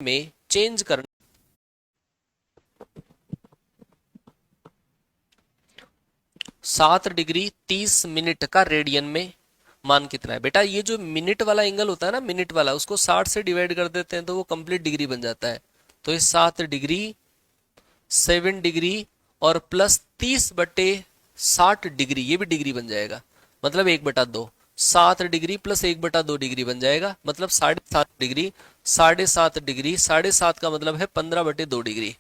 में चेंज करना। 7 degree 30 minute का रेडियन में मान कितना है बेटा? ये जो मिनट वाला एंगल होता है ना, मिनट वाला, उसको 60 से डिवाइड कर देते हैं तो वो कंप्लीट डिग्री बन जाता है। तो ये 7 डिग्री 7 डिग्री और प्लस 30/60 डिग्री, ये भी डिग्री बन जाएगा, मतलब 1/2। 7 डिग्री प्लस 1/2 डिग्री बन जाएगा, मतलब 7.5 डिग्री। 7.5 डिग्री, 7.5 का मतलब है 15/2 डिग्री।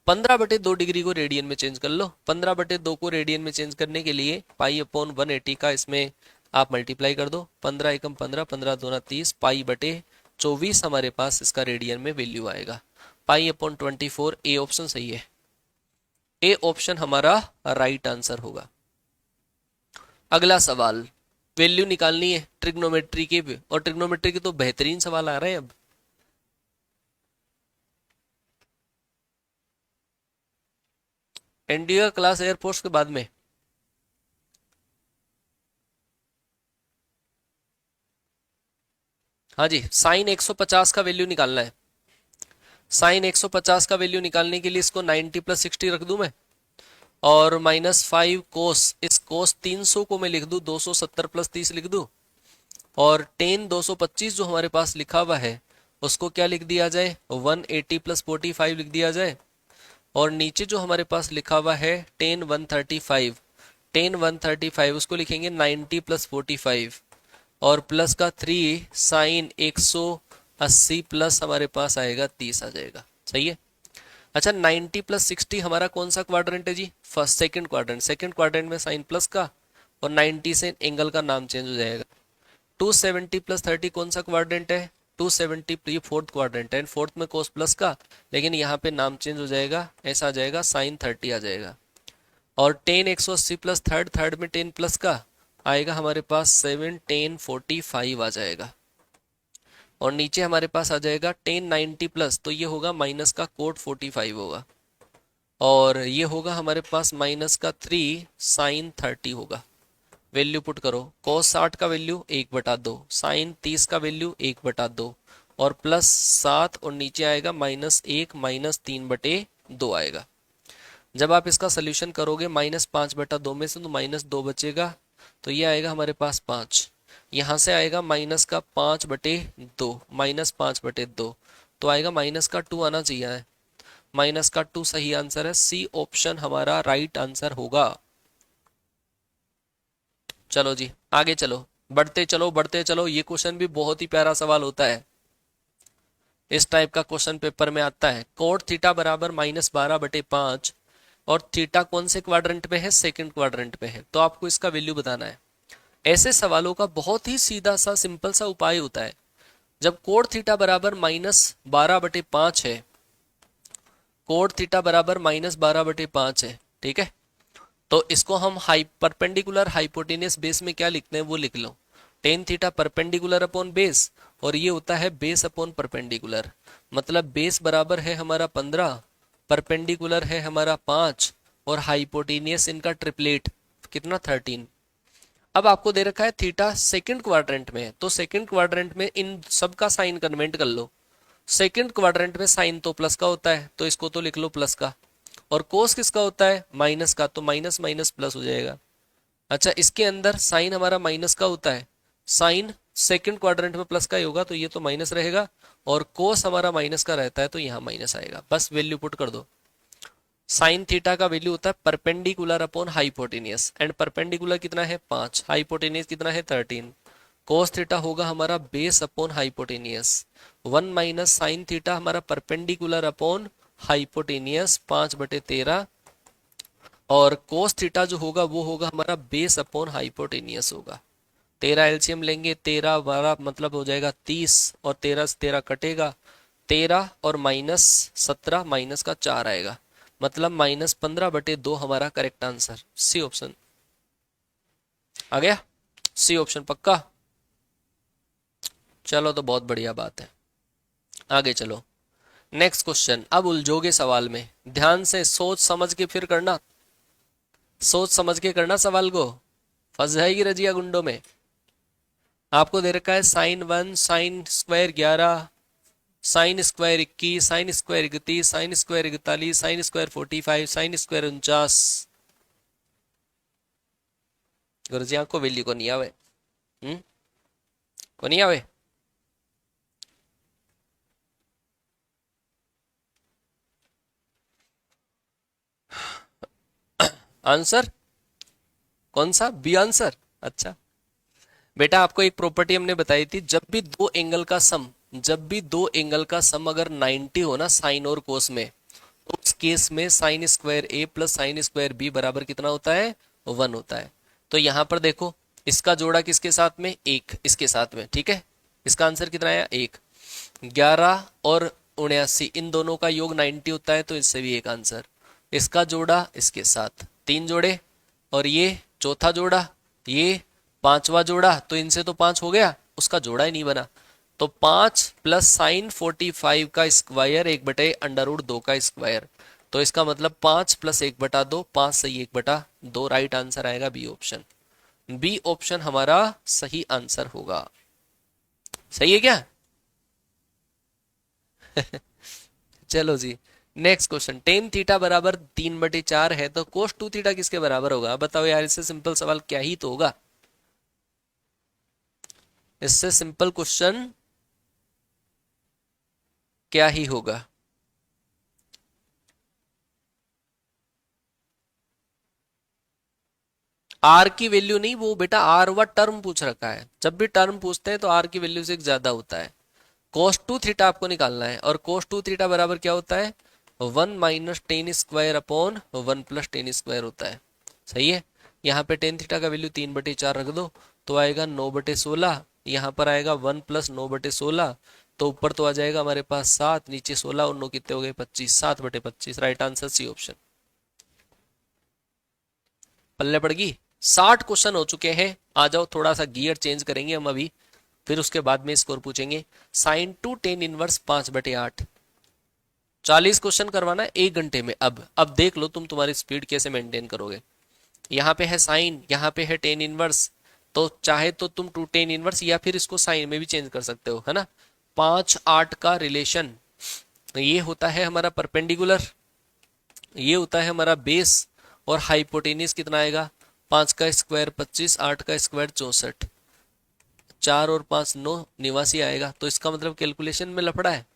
15/2 डिग्री को रेडियन में चेंज कर लो। 15/2 को रेडियन में चेंज करने के लिए पाई/180 का इसमें आप मल्टीप्लाई कर दो। 15 एकम 15, 15 दूना 30, पाई/24 हमारे पास इसका रेडियन में वैल्यू आएगा। पाई/24, ए ऑप्शन सही है। ए ऑप्शन हमारा राइट आंसर होगा। अगला सवाल, वैल्यू निकालनी है ट्रिग्नोमेट्री के भी, और ट्रिग्नोमेट्री के तो बेहतरीन सवाल आ रहे हैं अब। एनडीए क्लास एयरफोर्स के बाद में हाँ जी, साइन 150 का वैल्यू निकालना है। साइन 150 का वैल्यू निकालने के लिए इसको 90 + 60 रख दूं मैं, और -5 कोस, इस कोस 300 को मैं लिख दूं 270 + 30 लिख दूं, और टेन 225 जो हमारे पास लिखा हुआ है उसको क्या लिख दिया जाए, 180 + 45 लिख दिया जाए। और नीचे जो हमारे पास लिखा हुआ है टेन 135, टेन 135 उसको लिखेंगे 90 + 45, और प्लस का 3 साइन 180 प्लस हमारे पास आएगा 30 आ जाएगा। सही है। अच्छा, 90 + 60 हमारा कौन सा क्वाड्रेंट है जी? First, second quadrant. Second quadrant में साइन प्लस का, और 90 से एंगल का नाम चेंज हो जाएगा। 270 + 30 कौन सा क्वाड्रेंट है? 270, ये फोर्थ क्वाड्रेंट है, फोर्थ में कोस प्लस का, लेकिन यहाँ पे नाम चेंज हो जाएगा, ऐसा आ जाएगा साइन 30 आ जाएगा। और टेन 180 प्लस थर्ड, थर्ड में 10 प्लस का आएगा हमारे पास 7 10 45 आ जाएगा। और नीचे हमारे पास आ जाएगा 10 90 प्लस, तो ये होगा माइनस का कोट 45 होगा, और ये होगा हमारे पास माइनस का 3 साइन 30 होगा। वैल्यू पुट करो, cos 60 का वैल्यू 1/2, साइन 30 का वैल्यू 1/2, और प्लस 7, और नीचे आएगा -1 -3/2 आएगा। जब आप इसका सोल्यूशन करोगे -5/2 में से तो -2 बचेगा, तो ये आएगा हमारे पास 5। यहाँ से आएगा माइनस का 5/2, -5/2, तो आएगा -2 आना चाहिए। -2 सही आंसर है, सी ऑप्शन हमारा राइट आंसर होगा। चलो जी आगे चलो, बढ़ते चलो बढ़ते चलो। ये क्वेश्चन भी बहुत ही प्यारा सवाल होता है, इस टाइप का क्वेश्चन पेपर में आता है। कोट थीटा बराबर -12/5, और थीटा कौन से क्वाड्रेंट में है? सेकंड क्वाड्रेंट में है, तो आपको इसका वैल्यू बताना है। ऐसे सवालों का बहुत ही सीधा सा सिंपल सा उपाय होता है। जब कोट थीटा बराबर -12/5 है, कोट थीटा बराबर -12/5 है, ठीक है, तो इसको हम परपेंडिकुलर हाइपोटेनियस बेस में क्या लिखते हैं वो लिख लो। Tan theta perpendicular upon base, और ये होता है बेस अपॉन परपेंडिकुलर, मतलब बेस बराबर है हमारा 15, परपेंडिकुलर है हमारा 5, और हाइपोटेनियस इनका ट्रिपलेट कितना 13। अब आपको दे रखा है थीटा सेकंड क्वाड्रेंट में है, तो सेकंड क्वाड्रेंट में इन सब का साइन कन्वेंट कर लो। सेकंड क्वाड्रेंट में साइन तो प्लस का होता है, तो इसको तो लिख लो प्लस का, और कोस किसका होता है? माइनस का, तो माइनस माइनस प्लस हो जाएगा। अच्छा, इसके अंदर साइन हमारा माइनस का होता है, साइन सेकंड क्वाड्रेंट में प्लस का ही होगा, तो ये तो माइनस रहेगा, और कोस हमारा माइनस का रहता है, तो यहाँ माइनस आएगा। बस वैल्यू पुट कर दो। साइन थीटा का वैल्यू होता है perpendicular upon hypotenuse, and perpendicular कितना है 5, हाइपोटेनियस कितना है 13। कोस थीटा होगा हमारा base upon hypotenuse, 1 minus sine theta हमारा परपेंडिकुलर अपॉन हाइपोटेनियस 5/13, और कोस थीटा जो होगा वो होगा हमारा बेस अपॉन हाइपोटेनियस होगा। 13 एलसीएम लेंगे, 13 12 मतलब हो जाएगा 30, और 13 से 13 कटेगा, 13 और -17, माइनस का 4 आएगा, मतलब -15/2 हमारा करेक्ट आंसर, सी ऑप्शन आ गया। सी ऑप्शन पक्का। चलो तो बहुत बढ़िया बात है, आगे चलो। नेक्स्ट क्वेश्चन, अब उलझोगे सवाल में, ध्यान से सोच समझ के फिर करना, सोच समझ के करना सवाल को, फंस जाएगी रजिया गुंडों में। आपको दे रखा है sin 1 sin² 11 sine square 21, sine square 31, sine square 41, sine square 45, sine square 49। गुरुजी आपको वैल्यू को नहीं आवे? को नहीं आवे? आंसर कौन सा? B answer. अच्छा बेटा, आपको एक प्रॉपर्टी हमने बताई थी, जब भी दो एंगल का सम अगर 90 हो ना साइन और कोस में, तो उस केस में साइन स्क्वायर ए प्लस साइन स्क्वायर बी बराबर कितना होता है? 1 होता है। तो यहां पर देखो, इसका जोड़ा किसके साथ में? एक, इसके साथ में। ठीक है, इसका आंसर कितना आया? एक। 11 और 79 इन दोनों का योग 90 होता है, तो इससे भी एक आंसर। इसका जोड़ा इसके साथ, तीन जोड़े, और ये चौथा जोड़ा, ये पांचवा जोड़ा, तो इनसे तो 5 हो गया, उसका जोड़ा ही नहीं बना। तो 5 प्लस साइन 45 का स्क्वायर 1/√2 का स्क्वायर। तो इसका मतलब 5 प्लस 1/2, 5 सही 1/2, राइट आंसर आएगा बी ऑप्शन। बी ऑप्शन हमारा सही आंसर होगा। सही है क्या? चलो जी, नेक्स्ट क्वेश्चन। टेन थीटा बराबर 3/4 है, तो कोस 2 थीटा किसके बराबर होगा? बताओ यार, इससे सिंपल सवाल क्या ही तो होगा। इससे सिंपल क्वेश्चन क्या ही होगा? आर की वैल्यू नहीं, वो बेटा आर व टर्म पूछ रखा है। जब भी टर्म पूछते हैं तो आर की वैल्यू से एक ज्यादा होता है। कोस 2 थीटा आपको निकालना है, और कोस 2 थीटा बराबर क्या होता है? 1 minus ten square upon 1 plus ten square होता है। सही है। यहाँ पे टेन थीटा का वैल्यू 3/4 रख दो, तो आएगा 9/16। यहाँ पर आएगा 1 प्लस 9/16, तो ऊपर तो आ जाएगा हमारे पास 7, नीचे 16 और 9 कितने हो गए? 25, 7/25। Right answer C option. पल्ले पड़ गई। 60 क्वेश्चन हो चुके हैं। आ जाओ, थोड़ा सा गियर चेंज करेंगे हम अभी, फिर उसके बाद में स्कोर पूछेंगे। Sign to tan inverse 5/8। 40 question करवाना है 1 घंटे में। अब देख लो तुम, तुम्हारी स्पीड कैसे मेंटेन करोगे। यहाँ पे है साइन, यहाँ पे है टेन इनवर्स, तो चाहे तो तुम टू टेन इनवर्स या फिर इसको साइन में भी चेंज कर सकते हो, है ना। 5/8 का रिलेशन, ये होता है हमारा परपेंडिकुलर, ये होता है हमारा बेस, और हाइपोटेनियस कितना आएगा? 5 का स्क्वायर 25, 8 का स्क्वायर 64, 4 और 5 9, 89 आएगा। तो इसका मतलब कैलकुलेशन में लफड़ा है।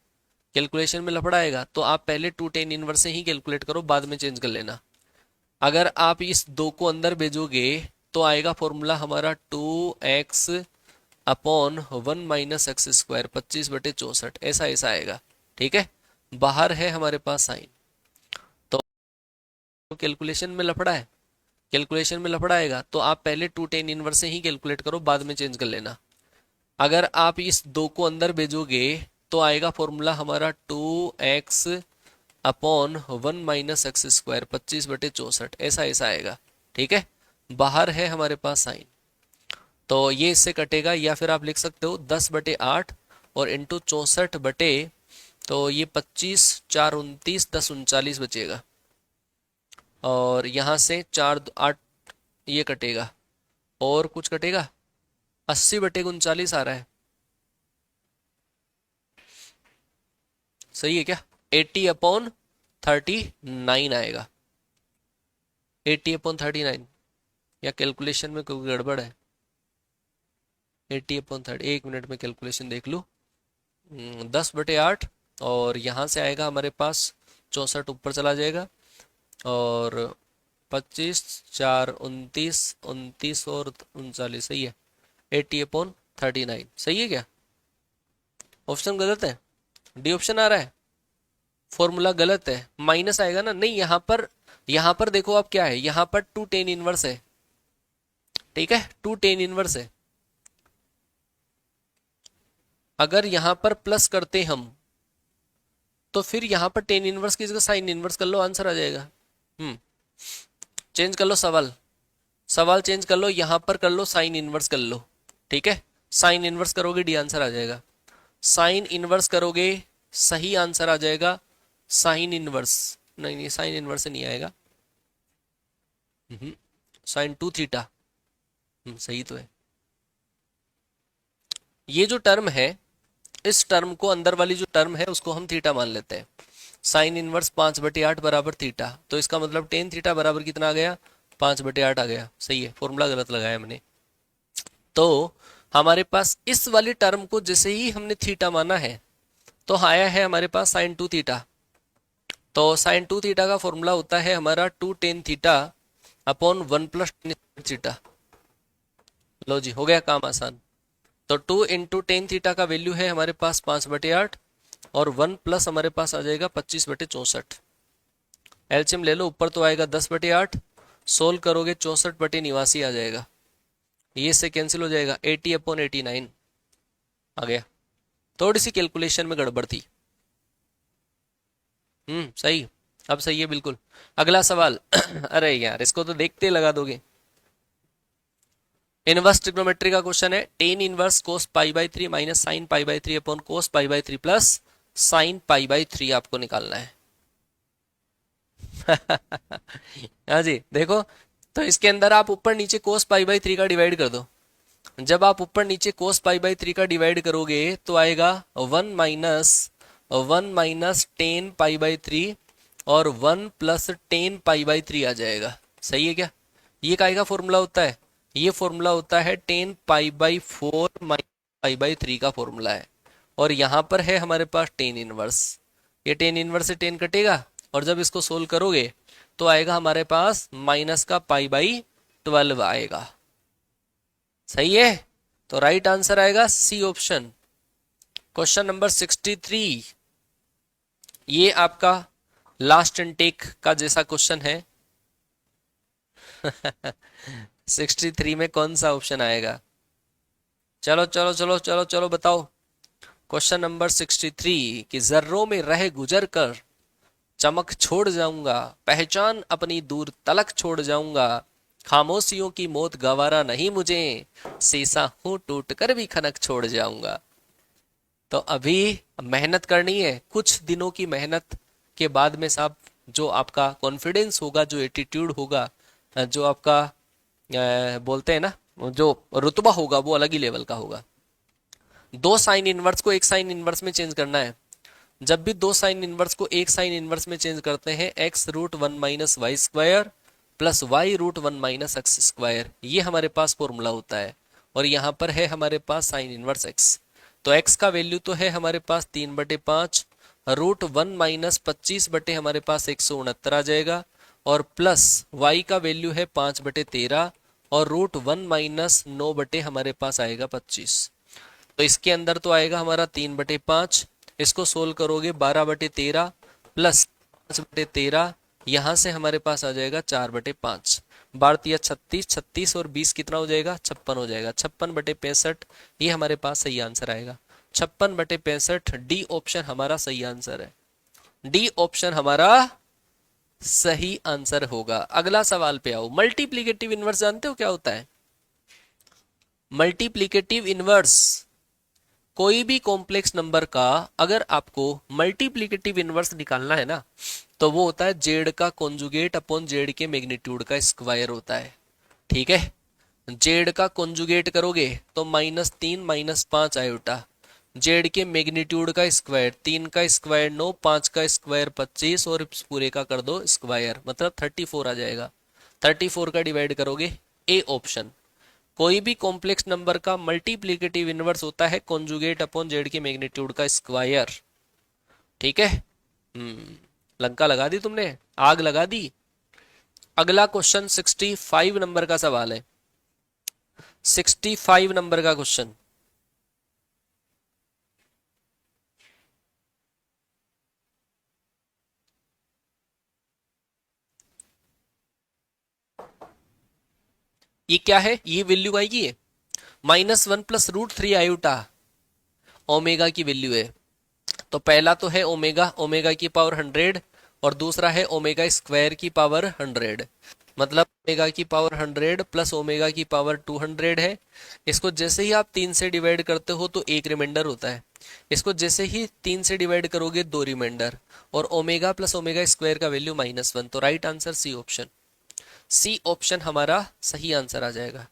कैलकुलेशन में लफड़ा आएगा तो आप पहले टू टेन इनवर्स से ही कैलकुलेट करो, बाद में चेंज कर लेना। अगर आप इस 2 को अंदर भेजोगे तो आएगा फॉर्मूला हमारा 2x upon 1 minus X square 25/64, ऐसा ऐसा आएगा। ठीक है, बाहर है हमारे पास साइन, तो कैलकुलेशन में लफड़ा है। कैलकुलेशन में लफड़ा आएगा तो आप पहले टू टेन इनवर्स से ही कैलकुलेट करो, बाद में चेंज कर लेना। अगर आप इस 2 को अंदर भेजोगे तो आएगा फॉर्मूला हमारा 2x upon 1 minus X square 25/64, ऐसा ऐसा आएगा। ठीक है, बाहर है हमारे पास साइन, तो ये इससे कटेगा, या फिर आप लिख सकते हो 10/8 और इंटू 64 तो ये 25, 4 29, 10 39 बचेगा, और यहाँ से 4 8 ये कटेगा, और कुछ कटेगा, 80/39 आ रहा है। सही है क्या? 80/39 आएगा। 80/39, या कैलकुलेशन में कोई गड़बड़ है? 80/30, 1 मिनट में कैलकुलेशन देख लूँ। 10/8, और यहाँ से आएगा हमारे पास 64, ऊपर चला जाएगा, और 25, 4 29, 29 और 39, सही है। 80/39 सही है क्या? ऑप्शन गलत है, डी ऑप्शन आ रहा है। फॉर्मूला गलत है, माइनस आएगा ना। नहीं, यहाँ पर देखो अब क्या है, यहाँ पर टू टेन इनवर्स है। ठीक है, टू टेन इनवर्स है। अगर यहाँ पर प्लस करते हम, तो फिर यहाँ पर टेन इनवर्स की जगह साइन इनवर्स कर लो, आंसर आ जाएगा। चेंज कर लो सवाल, सवाल चेंज कर लो, यहाँ पर कर लो साइन इनवर्स कर लो। ठीक है, साइन इनवर्स करोगे डी आंसर आ जाएगा। साइन इनवर्स करोगे सही आंसर आ जाएगा। साइन इनवर्स, नहीं नहीं, साइन इनवर्स से नहीं आएगा। साइन 2 थीटा, सही तो है। ये जो टर्म है इस टर्म को, अंदर वाली जो टर्म है उसको हम थीटा मान लेते हैं। साइन इनवर्स 5/8 बराबर थीटा, तो इसका मतलब टेन थीटा बराबर कितना आ गया, 5/8 आ गया। सही है, फॉर्मूला गलत लगाया मैंने। तो हमारे पास इस वाली टर्म को जैसे ही हमने थीटा माना है तो आया है हमारे पास साइन 2 थीटा। तो साइन 2 थीटा का फॉर्मूला होता है हमारा 2 tan theta upon 1 plus theta. लो जी, हो गया काम आसान। तो 2 इंटू टेन थीटा का वैल्यू है हमारे पास 5/8 और 1 प्लस हमारे पास आ जाएगा 25/64। एलसीएम ले लो, ऊपर तो आएगा 10/8, सोल्व करोगे 64/89 आ जाएगा। ये से कैंसिल हो जाएगा, 80/89 आ गया। थोड़ी सी कैलकुलेशन में गड़बड़ थी। सही, अब सही है बिल्कुल। अगला सवाल अरे यार, इसको तो देखते लगा दोगे। इनवर्स ट्रिग्नोमेट्री का क्वेश्चन है, tan inverse cos π/3 minus sine π/3 upon cos π/3 plus sine π/3 आपको निकालना है। हाँ जी, देखो, तो इसके अंदर आप ऊपर नीचे कोस π/3 का डिवाइड कर दो। जब आप ऊपर नीचे कोस π/3 का डिवाइड करोगे तो आएगा 1 माइनस टेन π/3 और 1 प्लस टेन π/3 आ जाएगा। सही है क्या? ये काय का फॉर्मूला होता है? ये फॉर्मूला होता है टेन π/4 माइनस π/3 का फॉर्मूला है। और यहाँ पर है हमारे पास टेन इनवर्स। ये टेन इनवर्स से टेन कटेगा और जब इसको सोल्व करोगे तो आएगा हमारे पास माइनस का π/12 आएगा। सही है, तो राइट आंसर आएगा सी ऑप्शन। क्वेश्चन नंबर 63, ये आपका लास्ट इनटेक का जैसा क्वेश्चन है। 63 में कौन सा ऑप्शन आएगा? चलो चलो चलो चलो चलो बताओ। क्वेश्चन नंबर 63 कि जर्रों में रह गुजर कर चमक छोड़ जाऊंगा, पहचान अपनी दूर तलक छोड़ जाऊंगा, खामोशियों की मौत गवारा नहीं मुझे, शीशा हूं टूट कर भी खनक छोड़ जाऊंगा। तो अभी मेहनत करनी है, कुछ दिनों की मेहनत के बाद में साहब जो आपका कॉन्फिडेंस होगा, जो एटीट्यूड होगा, जो आपका बोलते हैं ना, जो रुतबा होगा वो अलग ही लेवल का होगा। दो साइन इनवर्स को एक साइन इनवर्स में चेंज करना है। जब भी दो साइन इनवर्स को एक साइन इनवर्स में चेंज करते हैं, x√1 minus Y square plus y√1 minus X square, ये हमारे पास फॉर्मूला होता है। और यहाँ पर है हमारे पास साइन इनवर्स x। तो x का वैल्यू तो है हमारे पास 3/5, √1 माइनस 25 बटे हमारे पास 169 आ जाएगा, और प्लस y का वैल्यू है 5/13 और √1 माइनस 9 बटे हमारे पास आएगा 25। तो इसके अंदर तो आएगा हमारा 3/5, इसको सोल्व करोगे 12/13 प्लस 5/13, यहां से हमारे पास आ जाएगा 4/5। 12 36, 36 और 20 कितना हो जाएगा? 56 हो जाएगा। 56/65 ये हमारे पास सही आंसर आएगा। 56/65 डी ऑप्शन हमारा सही आंसर है। डी ऑप्शन हमारा सही आंसर होगा। अगला सवाल पे आओ। मल्टीप्लीकेटिव इनवर्स जानते हो क्या होता है? मल्टीप्लीकेटिव इनवर्स, कोई भी कॉम्प्लेक्स नंबर का अगर आपको मल्टीप्लीकेटिव इनवर्स निकालना है ना, तो वो होता है जेड का कॉन्जुगेट अपॉन जेड के मैग्नीट्यूड का स्क्वायर होता है। ठीक है, जेड का कॉन्जुगेट करोगे तो -3 -5 आयोटा, जेड के मैग्नीट्यूड का स्क्वायर, 3 का स्क्वायर 9, 5 का स्क्वायर 25 और इस पूरे का कर दो स्क्वायर, मतलब 34 आ जाएगा। 34 का डिवाइड करोगे, ए ऑप्शन। कोई भी कॉम्प्लेक्स नंबर का मल्टीप्लीकेटिव इनवर्स होता है कॉन्जुगेट अपॉन जेड के मैग्नीट्यूड का स्क्वायर। ठीक है, लंका लगा दी तुमने, आग लगा दी। अगला क्वेश्चन 65 नंबर का सवाल है। 65 नंबर का क्वेश्चन, ये क्या है? ये वैल्यू आएगी है -1 प्लस √3 आयोटा, ओमेगा की वैल्यू है। तो पहला तो है ओमेगा, ओमेगा की पावर 100, और दूसरा है ओमेगा स्क्वायर की पावर 100, मतलब ओमेगा की पावर 100 प्लस ओमेगा की पावर 200 है। इसको जैसे ही आप 3 से डिवाइड करते हो तो एक रिमाइंडर होता है, इसको जैसे ही 3 से डिवाइड करोगे 2 रिमाइंडर, और ओमेगा प्लस ओमेगा स्क्वायर का वैल्यू -1। तो right answer C option. C option हमारा सही आंसर आ जाएगा।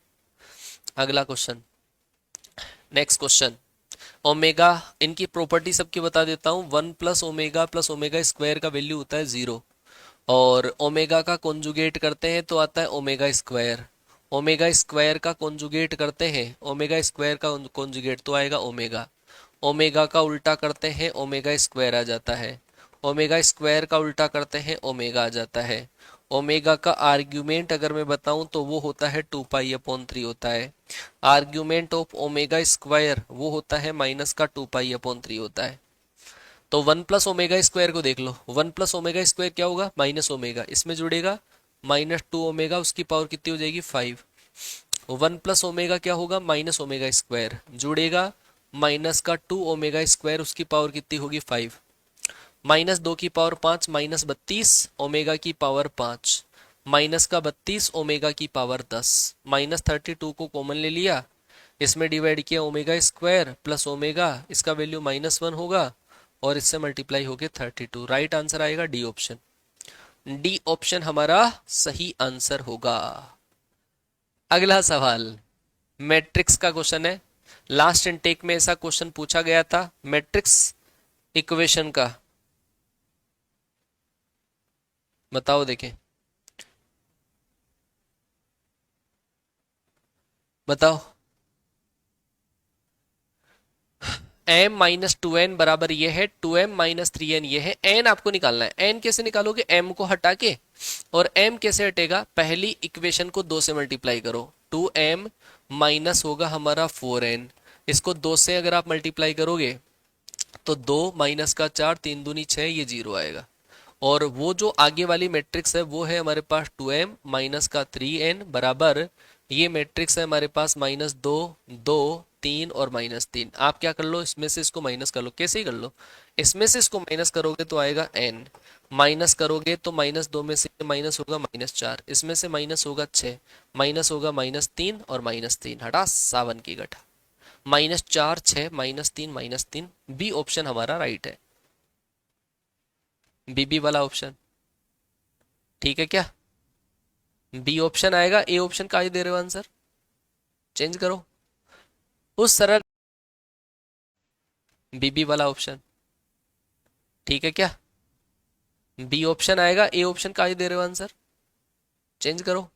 अगला क्वेश्चन, नेक्स्ट क्वेश्चन, ओमेगा, इनकी प्रॉपर्टी सबकी बता देता हूँ। 1 + ओमेगा का वैल्यू होता है 0, और ओमेगा का कॉन्जुगेट करते हैं तो आता है ओमेगा स्क्वायर। ओमेगा स्क्वायर का कॉन्जुगेट करते हैं, ओमेगा स्क्वायर का कॉन्जुगेट तो आएगा ओमेगा। ओमेगा का उल्टा करते हैं ओमेगा स्क्वायर आ जाता है। ओमेगा स्क्वायर का उल्टा करते हैं ओमेगा आ जाता है। ओमेगा का आर्ग्यूमेंट अगर मैं बताऊं तो वो होता है 2π/3 होता है। आर्ग्यूमेंट ऑफ ओमेगा स्क्वायर वो होता है माइनस का 2π/3 होता है। तो 1 + ओमेगा स्क्वायर को देख लो। 1 + ओमेगा स्क्वायर क्या होगा? माइनस ओमेगा, इसमें जुड़ेगा -2 ओमेगा, उसकी पावर कितनी हो जाएगी? 5। 1 + ओमेगा क्या होगा? माइनस ओमेगा स्क्वायर, जुड़ेगा माइनस का 2 ओमेगा स्क्वायर, उसकी पावर कितनी होगी? 5। -2 की पावर 5, -32 ओमेगा की पावर 5, माइनस का 32 ओमेगा की पावर 10, -32 को कॉमन ले लिया, इसमें डिवाइड किया ओमेगा स्क्वायर प्लस ओमेगा, इसका वैल्यू -1 होगा और इससे मल्टीप्लाई होके 32। राइट आंसर आएगा डी ऑप्शन। डी ऑप्शन हमारा सही आंसर होगा। अगला सवाल मैट्रिक्स का क्वेश्चन है। लास्ट इनटेक में ऐसा क्वेश्चन पूछा गया था मैट्रिक्स इक्वेशन का। बताओ देखें, बताओ। m-2n बराबर ये है, 2m-3n ये है। n आपको निकालना है। n कैसे निकालोगे? m को हटा के। और m कैसे हटेगा? पहली इक्वेशन को 2 से मल्टीप्लाई करो। 2m माइनस होगा हमारा 4n, इसको 2 से अगर आप मल्टीप्लाई करोगे तो 2 माइनस का 4, 3 दूनी 6, ये 0 आएगा। और वो जो आगे वाली मैट्रिक्स है वो है हमारे पास 2m माइनस का 3n बराबर, ये मैट्रिक्स है हमारे पास -2, 2, 3 और -3। आप क्या कर लो, इसमें से इसको माइनस कर लो। कैसे ही कर लो, इसमें से इसको माइनस करोगे तो आएगा n, माइनस करोगे तो -2 में से माइनस होगा -4, इसमें से माइनस होगा 6, माइनस होगा -3 और -3 हटा 7 की गठा, -4, 6, -3, -3। बी ऑप्शन हमारा राइट है, बीबी वाला ऑप्शन। ठीक है क्या? बी ऑप्शन आएगा। ए ऑप्शन का ही दे रहे हो आंसर, चेंज करो उस सरल। बीबी वाला ऑप्शन ठीक है क्या? बी ऑप्शन आएगा। ए ऑप्शन का ही दे रहे हो आंसर, चेंज करो।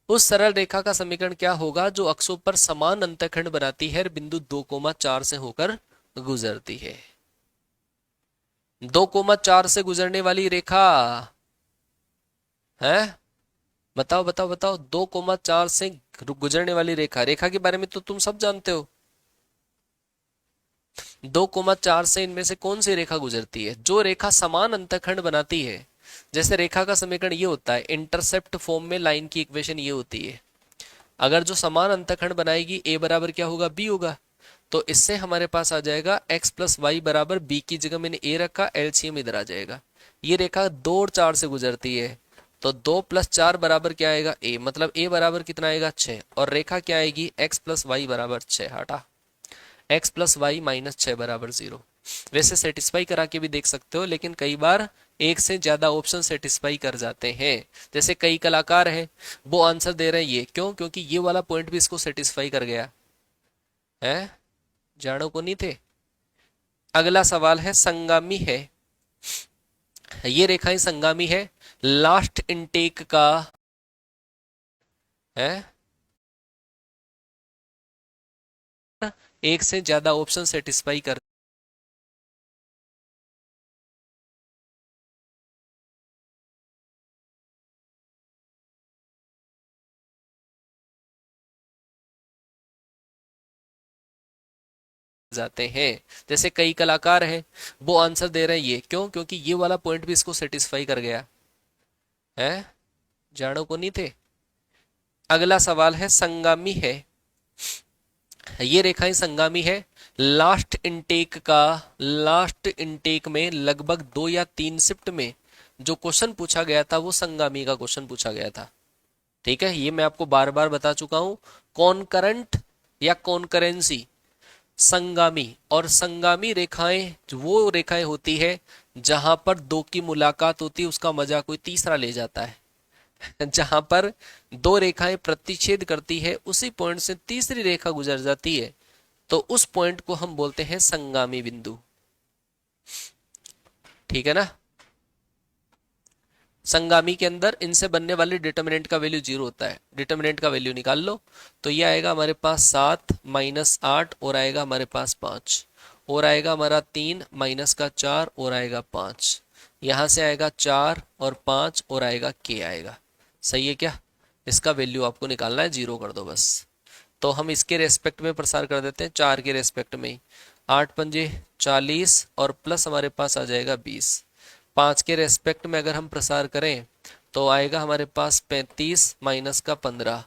उस सरल रेखा का समीकरण क्या होगा जो अक्षों पर समान अंतःखंड बनाती है और बिंदु 2,4 से होकर गुजरती है? 2,4 से गुजरने वाली रेखा है, बताओ बताओ बताओ। 2,4 से गुजरने वाली रेखा, रेखा के बारे में तो तुम सब जानते हो। 2,4 से इनमें से कौन सी रेखा गुजरती है? जो रेखा समान अंतःखंड बनाती है। जैसे रेखा का समीकरण ये होता है, इंटरसेप्ट फॉर्म में लाइन की इक्वेशन ये होती है। अगर जो समान अंतःखंड बनाएगी, ए बराबर क्या होगा? बी होगा। तो इससे हमारे पास आ जाएगा x + y बराबर बी की जगह मैंने ए रखा, एलसीएम इधर आ जाएगा। ये रेखा 2 और 4 से गुजरती है, तो 2 + 4 बराबर क्या आएगा? ए, मतलब ए बराबर कितना आएगा? 6। और रेखा क्या आएगी? x + y बराबर 6, हटा x + y - 6 बराबर 0। वैसे सेटिस्फाई करा के भी देख सकते हो, लेकिन कई बार एक से ज्यादा ऑप्शन सेटिस्फाई कर जाते हैं। जैसे कई कलाकार हैं, वो आंसर दे रहे हैं ये, क्यों? क्योंकि ये वाला पॉइंट भी इसको सेटिस्फाई कर गया है। जानो को नहीं थे। अगला सवाल है संगामी है, ये रेखाएं संगामी है। लास्ट इनटेक का है, एक से ज्यादा ऑप्शन सेटिस्फाई कर जाते हैं। जैसे कई कलाकार हैं, वो आंसर दे रहे हैं ये, क्यों? क्योंकि ये वाला पॉइंट भी इसको सेटिस्फाई कर गया है। जानो को नहीं थे। अगला सवाल है संगामी है, ये रेखाएं संगामी है। लास्ट इनटेक में लगभग 2 या 3 शिफ्ट में जो क्वेश्चन पूछा गया था वो संगामी का क्वेश्चन पूछा गया था। ठीक है, ये मैं आपको बार बार बता चुका हूं। कॉनकरेंट या कॉनकरेंसी, संगामी। और संगामी रेखाएं वो रेखाएं होती है जहां पर दो की मुलाकात होती है, उसका मजा कोई तीसरा ले जाता है। जहां पर दो रेखाएं प्रतिच्छेद करती है, उसी पॉइंट से तीसरी रेखा गुजर जाती है, तो उस पॉइंट को हम बोलते हैं संगामी बिंदु। ठीक है ना। संगामी के अंदर इनसे बनने वाले डिटर्मिनेंट का वैल्यू 0 होता है। डिटर्मिनेंट का वैल्यू निकाल लो, तो ये आएगा हमारे पास 7 माइनस 8 और आएगा हमारे पास 5 और आएगा हमारा 3 माइनस का 4 और आएगा 5। यहाँ से आएगा 4 और 5 और आएगा k आएगा। सही है क्या। इसका वैल्यू आपको निकालना है, 0 कर दो बस। तो हम इसके रेस्पेक्ट में प्रसार कर देते हैं, 4 के रेस्पेक्ट में ही। 8 पंजे 40 और प्लस हमारे पास आ जाएगा 20। 5 के रेस्पेक्ट में अगर हम प्रसार करें तो आएगा हमारे पास 35 माइनस का 15।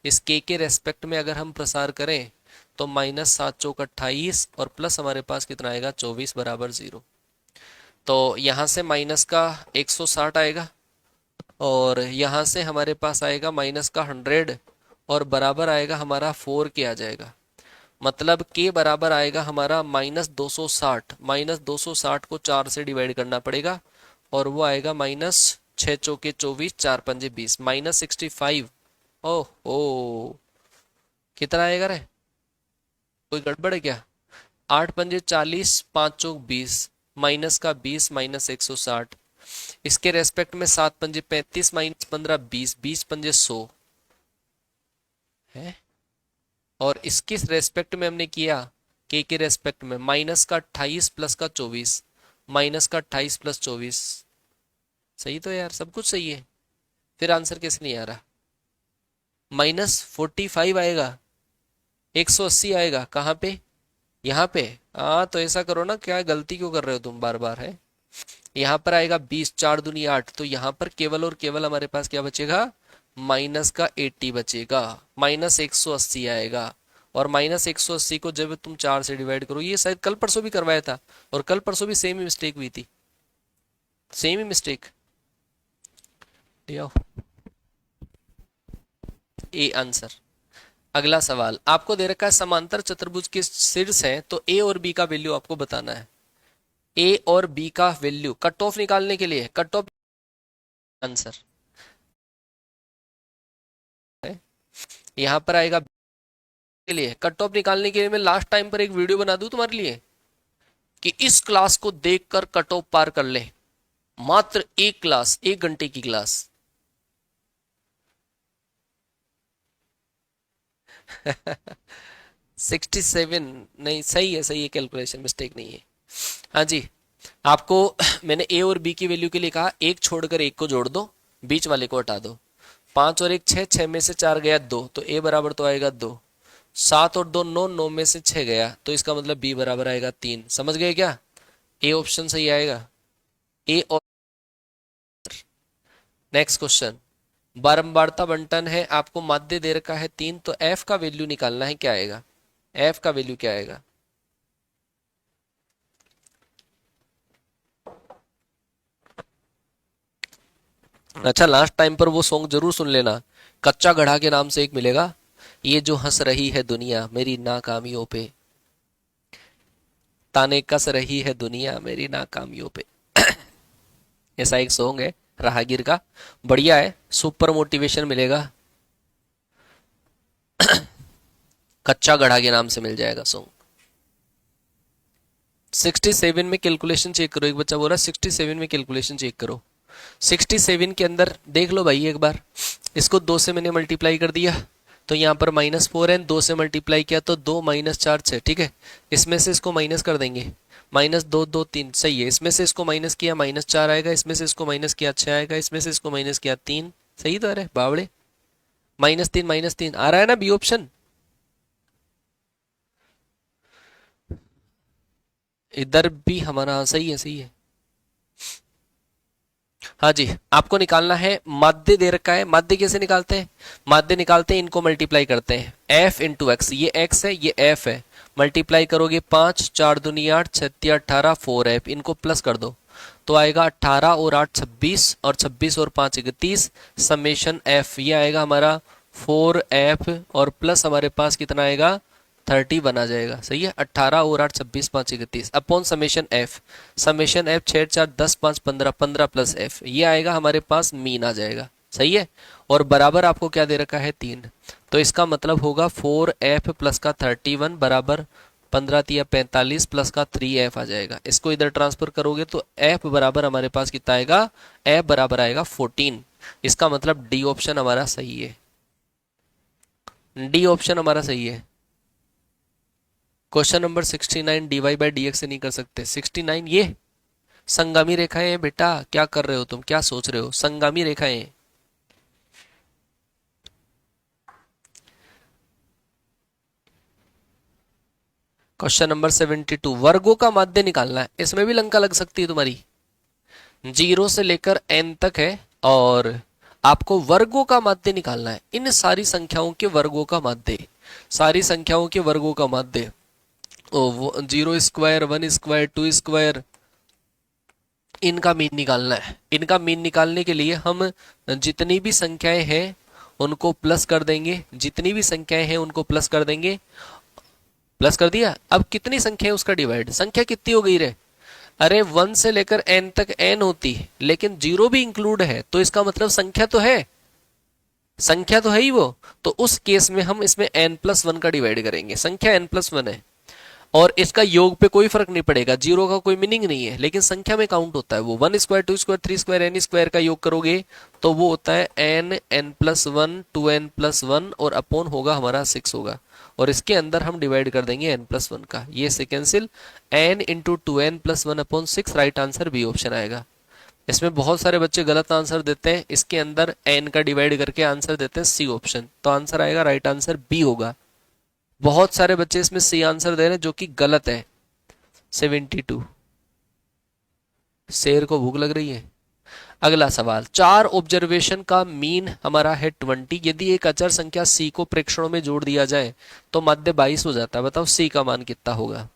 इस के रेस्पेक्ट में अगर हम प्रसार करें तो माइनस 7 चौक 28 और प्लस हमारे पास कितना आएगा 24 बराबर 0। तो यहाँ से माइनस का 160 आएगा और यहाँ से हमारे पास आएगा माइनस का 100 और बराबर आएगा हमारा 4 के आ जाएगा। मतलब के बराबर आएगा हमारा -260। -260 को 4 से डिवाइड करना पड़ेगा और वो आएगा माइनस 6 चौके 24 4 पंजे 20 -65। ओह कितना आएगा रे, कोई गड़बड़ है क्या। 8 पंजे 40 5 चौक 20 माइनस का 20 माइनस 160। इसके रेस्पेक्ट में 7 पंजे 35 माइनस 15 20 20 पंजे 100 है। और इसके रेस्पेक्ट में हमने किया के रेस्पेक्ट में माइनस का 28 प्लस का 24 माइनस का 28 प्लस 24। सही तो यार, सब कुछ सही है। फिर आंसर कैसे नहीं आ रहा। -45 आएगा, 180 आएगा कहाँ पे, यहाँ पे। हाँ तो ऐसा करो ना, क्या गलती क्यों कर रहे हो तुम बार बार है। यहाँ पर आएगा 20 4 दूनी 8, तो यहाँ पर केवल और केवल हमारे पास क्या बचेगा, माइनस का 80 बचेगा। -180 आएगा और -180 को जब तुम 4 से डिवाइड करो, ये शायद कल परसों भी करवाया था और कल परसों भी सेम ही मिस्टेक हुई थी, same he mistake. A answer. अगला सवाल आपको दे रखा है समांतर चतुर्भुज के शीर्ष है, तो ए और बी का वैल्यू आपको बताना है। ए और बी का वैल्यू कट ऑफ निकालने के लिए, कट ऑफ आंसर यहां पर आएगा के लिए। कट ऑफ निकालने के लिए मैं लास्ट टाइम पर एक वीडियो बना दूं तुम्हारे लिए कि इस क्लास को देखकर कट ऑफ पार कर ले। मात्र एक क्लास, 1 घंटे की क्लास। 67 नहीं, सही है सही है, कैलकुलेशन मिस्टेक नहीं है। हाँ जी, आपको मैंने ए और बी की वैल्यू के लिए कहा एक छोड़कर एक को जोड़ दो, बीच वाले को हटा दो। 5 और 1 6, 6 में से 4 गया 2, तो ए बराबर तो आएगा 2। 7 और 2 9, 9 में से 6 गया, तो इसका मतलब बी बराबर आएगा 3। समझ गए क्या। ए ऑप्शन सही आएगा, ए। और नेक्स्ट क्वेश्चन, बारंबारता बंटन है, आपको माध्य दे रखा है 3, तो एफ का वैल्यू निकालना है। क्या आएगा एफ का वैल्यू, क्या आएगा। अच्छा लास्ट टाइम पर वो सॉन्ग जरूर सुन लेना, कच्चा घड़ा के नाम से एक मिलेगा, ये जो हंस रही है दुनिया मेरी नाकामियों पे, ताने कस रही है दुनिया मेरी नाकामियों पे। ऐसा एक सॉन्ग है राहगीर का, बढ़िया है, सुपर मोटिवेशन मिलेगा। कच्चा घड़ा के नाम से मिल जाएगा सॉन्ग। 67 में कैलकुलेशन चेक करो, एक बच्चा बोला 67 में कैलकुलेशन चेक करो। 67 के अंदर देख लो भाई एक बार, इसको 2 से मैंने मल्टीप्लाई कर दिया तो यहाँ पर -4 है, 2 से मल्टीप्लाई किया तो 2 - 4 6, ठीक है। इसमें से इसको माइनस कर देंगे, -2 2 3, सही है। इसमें से इसको माइनस किया -4 आएगा, इसमें से इसको माइनस किया 6 आएगा, इसमें से इसको माइनस किया 3। सही तो है बावड़े, -3 आ रहा है ना बी ऑप्शन। इधर भी हमारा सही है, सही है। हाँ जी, आपको निकालना है माध्य दे रखा है। माध्य कैसे निकालते हैं, माध्य निकालते हैं इनको मल्टीप्लाई करते हैं, f इंटू एक्स, ये x है ये f है, मल्टीप्लाई करोगे 5 4 दूनी 8 6 18 4f, इनको प्लस कर दो तो आएगा 18 और 8 26 और 26 और 5 31 समेशन f, ये आएगा हमारा 4f और प्लस हमारे पास कितना आएगा 30 बना जाएगा। सही है, 18 और 8 26 5 31 upon summation f, summation f 6 4 10 5 15 15 plus f, ये आएगा हमारे पास मीन आ जाएगा। सही है, और बराबर आपको क्या दे रखा है 3, तो इसका मतलब होगा 4f प्लस का 31 बराबर 15 तिया 45 प्लस का 3f आ जाएगा। इसको इधर ट्रांसफर करोगे तो f बराबर हमारे पास कितना आएगा, f बराबर आएगा 14। इसका मतलब डी ऑप्शन हमारा सही है, डी ऑप्शन हमारा सही है। Question number 69 dy by D x से नहीं कर सकते। 69 ये संगामी रेखाएं हैं बेटा, क्या कर रहे हो तुम, क्या सोच रहे हो, संगामी रेखाएं। क्वेश्चन नंबर 72 वर्गों का माध्य निकालना है। इसमें भी लंका लग सकती है तुम्हारी, 0 से लेकर n तक है और आपको वर्गों का माध्य निकालना है। इन सारी संख्याओं के वर्गों का माध्य, सारी संख्याओं के वर्गों का माध्य, 0 स्क्वायर 1 स्क्वायर 2 स्क्वायर, इनका मीन निकालना है। इनका मीन निकालने के लिए हम जितनी भी संख्याएं हैं उनको प्लस कर देंगे, जितनी भी संख्याएं हैं उनको प्लस कर देंगे। प्लस कर दिया, अब कितनी संख्या है उसका डिवाइड। संख्या कितनी हो गई रे, अरे 1 से लेकर n तक n होती है, लेकिन 0 भी इंक्लूड है, तो इसका मतलब संख्या तो है, संख्या तो है ही वो। तो उस केस में हम इसमें n+1 का डिवाइड करेंगे। संख्या n+1 है और इसका योग पे कोई फर्क नहीं पड़ेगा, 0 का कोई मीनिंग नहीं है, लेकिन संख्या में काउंट होता है वो। 1 square 2 square 3 square n square का योग करोगे तो वो होता है n+1 2n+1 और अपॉन होगा हमारा 6 होगा, और इसके अंदर हम डिवाइड कर देंगे n+1 का। ये से cancel, n into 2n+1 upon 6, right answer B option आएगा। इसमें बहुत सारे बच्चे गलत आंसर देते हैं, इसके अंदर n का डिवाइड करके आंसर देते हैं सी ऑप्शन, तो आंसर आएगा, राइट आंसर बी होगा। बहुत सारे बच्चे इसमें सी आंसर दे रहे हैं जो कि गलत है। 72, शेर को भूख लग रही है। अगला सवाल, 4 ऑब्जर्वेशन का मीन हमारा है 20। यदि एक अचर संख्या c को प्रेक्षणों में जोड़ दिया जाए तो माध्य 22 हो जाता है। बताओ c का मान कितना होगा,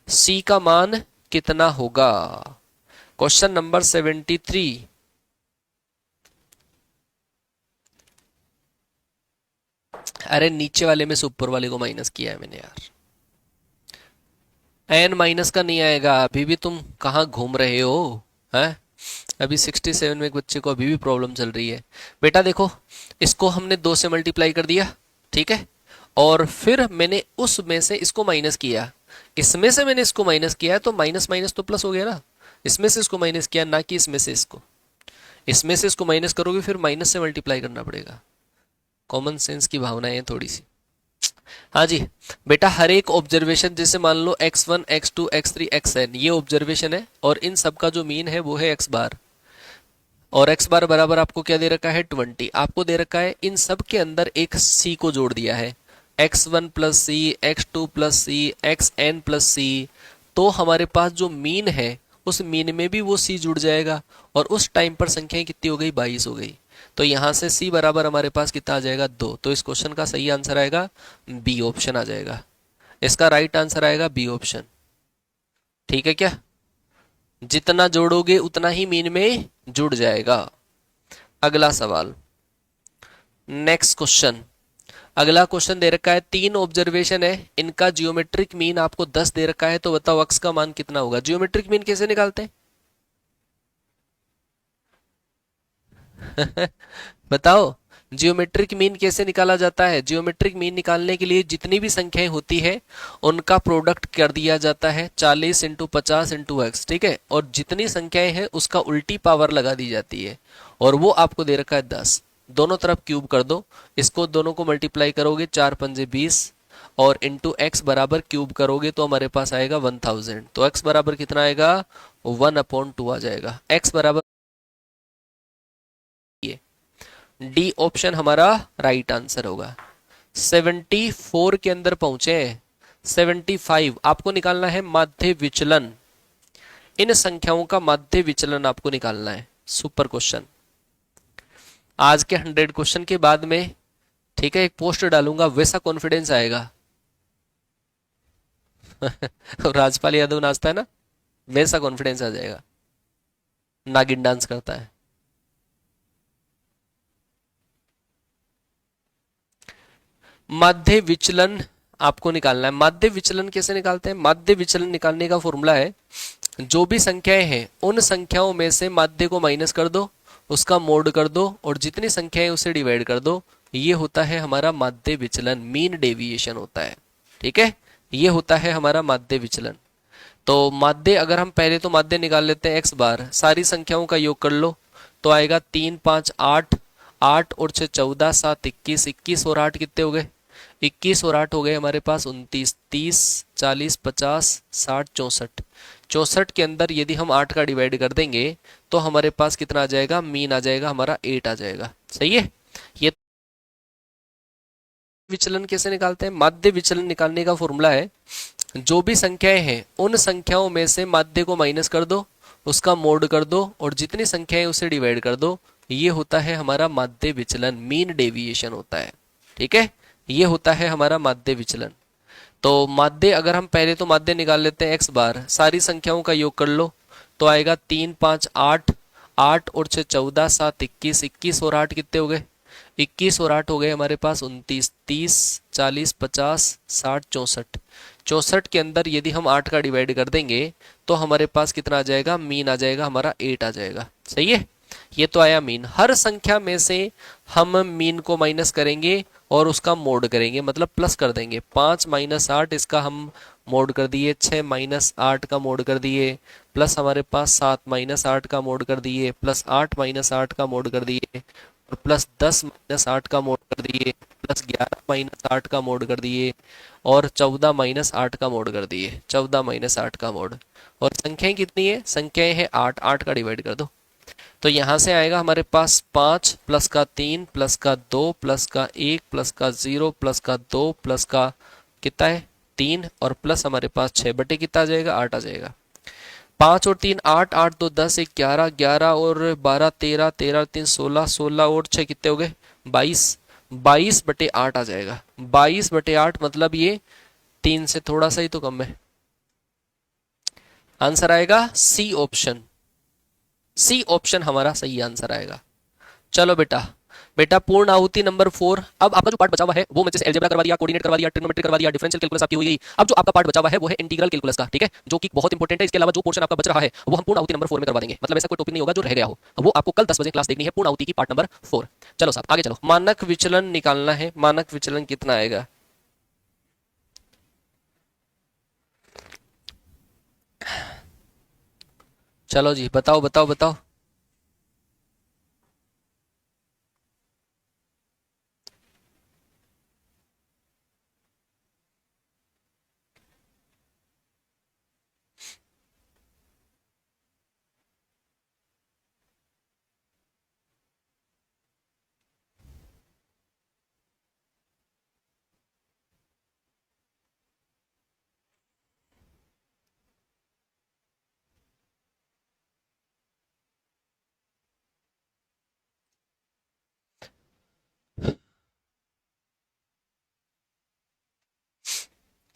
c का मान कितना होगा। क्वेश्चन नंबर 73, अरे नीचे वाले में से ऊपर वाले को माइनस किया है मैंने यार, n माइनस का नहीं आएगा। अभी भी तुम कहाँ घूम रहे हो, हैं? अभी 67 में एक बच्चे को अभी भी प्रॉब्लम चल रही है। बेटा देखो, इसको हमने 2 से मल्टीप्लाई कर दिया, ठीक है, और फिर मैंने उसमें से इसको माइनस किया, इसमें से मैंने इसको माइनस किया है, तो माइनस माइनस तो प्लस हो गया ना। इसमें से इसको माइनस किया, ना कि इसमें से इसको। इसमें से इसको माइनस करोगे फिर माइनस से मल्टीप्लाई करना पड़ेगा। कॉमन सेंस की भावना है थोड़ी सी। हाँ जी बेटा, हर एक ऑब्जर्वेशन, जैसे मान लो x1 x2 x3 xn, ये ऑब्जर्वेशन है और इन सब का जो मीन है वो है x बार, और x बार बराबर आपको क्या दे रखा है 20। आपको दे रखा है इन सब के अंदर एक c को जोड़ दिया है, x1 प्लस सी, x2 प्लस सी, xn प्लस सी। तो हमारे पास जो मीन है उस मीन में भी वो c जुड़ जाएगा, और उस टाइम पर संख्याएं कितनी हो गई, 22 हो गई। तो यहां से c बराबर हमारे पास कितना आ जाएगा, 2। तो इस क्वेश्चन का सही आंसर आएगा बी ऑप्शन आ जाएगा। इसका राइट आंसर आएगा बी ऑप्शन। ठीक है क्या, जितना जोड़ोगे उतना ही मीन में जुड़ जाएगा। अगला सवाल, नेक्स्ट क्वेश्चन। अगला क्वेश्चन दे रखा है 3 ऑब्जर्वेशन है, इनका जियोमेट्रिक मीन आपको 10 दे रखा है, तो बताओ x का मान कितना होगा। जियोमेट्रिक मीन कैसे निकालते हैं बताओ, जियोमेट्रिक मीन कैसे निकाला जाता है। जियोमेट्रिक मीन निकालने के लिए जितनी भी संख्याएं होती है उनका प्रोडक्ट कर दिया जाता है 40 इंटू 50 इंटू एक्स, ठीक है, और जितनी संख्याएं हैं उसका उल्टी पावर लगा दी जाती है, और वो आपको दे रखा है 10। दोनों तरफ क्यूब कर दो, इसको दोनों को मल्टीप्लाई करोगे 4 पंजे 20 और इंटू एक्स बराबर क्यूब करोगे तो हमारे पास आएगा 1000। तो एक्स बराबर कितना आएगा, 1/2 आ जाएगा। एक्स बराबर डी ऑप्शन हमारा राइट आंसर होगा। 74 के अंदर पहुंचे। 75 आपको निकालना है माध्य विचलन। इन संख्याओं का माध्य विचलन आपको निकालना है। Super question. आज के 100 क्वेश्चन के बाद में, ठीक है, एक पोस्ट डालूंगा, वैसा कॉन्फिडेंस आएगा राजपाल यादव नाचता है ना, वैसा कॉन्फिडेंस आ जाएगा, नागिन डांस करता है। माध्य विचलन आपको निकालना है। माध्य विचलन कैसे निकालते हैं, माध्य विचलन निकालने का फॉर्मूला है, जो भी संख्याएं हैं उन संख्याओं में से माध्य को माइनस कर दो, उसका मोड कर दो, और जितनी संख्याएं उसे डिवाइड कर दो। ये होता है हमारा माध्य विचलन, मीन डेविएशन होता है। ठीक है, ये होता है हमारा माध्य विचलन। तो माध्य अगर हम पहले तो माध्य निकाल लेते हैं x बार, सारी संख्याओं का योग कर लो तो आएगा 3 5 8, 8 और 6 14, 7 21, 21 और 8 कितने हो गए? 21 और 8 हो गए हमारे पास 29, 30, 40, 50, 60, 64। 64 के अंदर यदि हम 8 का डिवाइड कर देंगे तो हमारे पास कितना आ जाएगा? मीन आ जाएगा हमारा 8 आ जाएगा। सही है। ये विचलन कैसे निकालते हैं? माध्य विचलन निकालने का फॉर्मूला है, जो भी संख्याएं हैं उन संख्याओं में से माध्य को माइनस कर दो, उसका मोड कर दो और जितनी संख्याएं उसे डिवाइड कर दो। ये होता है हमारा माध्य विचलन, मीन डेविएशन होता है। ठीक है, ये होता है हमारा माध्य विचलन। तो माध्य अगर हम पहले तो माध्य निकाल लेते हैं x बार, सारी संख्याओं का योग कर लो तो आएगा 3 5 8, 8 और 6 14, 7 21, 21 और 8 कितने हो गए? 21 और 8 हो गए हमारे पास 29, 30, 40, 50, 60, 64। 64 के अंदर यदि हम 8 का डिवाइड कर देंगे तो हमारे पास कितना आ जाएगा? मीन आ जाएगा हमारा 8 आ जाएगा। सही है, ये तो आया मीन। हर संख्या में से हम मीन को माइनस करेंगे और उसका मोड करेंगे, मतलब प्लस कर देंगे। 5 माइनस 8 इसका हम मोड कर दिए, 6 माइनस 8 का मोड कर दिए, प्लस हमारे पास 7 माइनस 8 का मोड कर दिए, प्लस 8 माइनस 8 का मोड कर दिए और प्लस 10 माइनस 8 का मोड कर दिए, प्लस 11 माइनस 8 का मोड कर दिए और 14 माइनस 8 का मोड कर दिए, 14 माइनस 8 का मोड। और संख्याएं कितनी है? संख्याएं हैं 8, 8 का डिवाइड कर दो तो यहां से आएगा हमारे पास 5 प्लस का 3 प्लस का 2 प्लस का 1 प्लस का 0 प्लस का 2 प्लस का कितना है? 3 और प्लस हमारे पास 6 बटे कितना आ जाएगा? 8 आ जाएगा। 5 और 3 8, 8 2 10, 1 11, 11 और 12 13, 13 और 3 16, 16 और 6 कितने हो गए? 22, 22 बटे 8 आ जाएगा। 22 बटे 8 मतलब ये 3 से थोड़ा सा ही तो कम है। आंसर आएगा सी ऑप्शन। सी ऑप्शन हमारा सही आंसर आएगा। चलो बेटा, बेटा पूर्ण आहुति नंबर 4। अब आपका जो पार्ट बचा हुआ है वो मुझे अलजेब्रा करवा दिया, कोऑर्डिनेट करवा दिया, ट्रिग्नोमेट्री करवा दिया, डिफरेंशियल कैलकुलस आपकी हुई गई। अब जो आपका पार्ट बचा हुआ है वो है इंटीग्रल कैलकुलस का, ठीक है, जो कि बहुत इंपॉर्टेंट है। इसके अलावा जो पोर्शन आपका बच रहा है वो हम पूर्ण आहुति नंबर 4 में करवा देंगे, मतलब ऐसा कोई टॉपिक नहीं होगा जो रह गया हो। वो आपको कल 10 बजे क्लास देखनी है, पूर्ण आहुति की पार्ट नंबर 4। चलो साहब आगे चलो, मानक विचलन निकालना है। मानक विचलन कितना आएगा? चलो जी बताओ बताओ बताओ।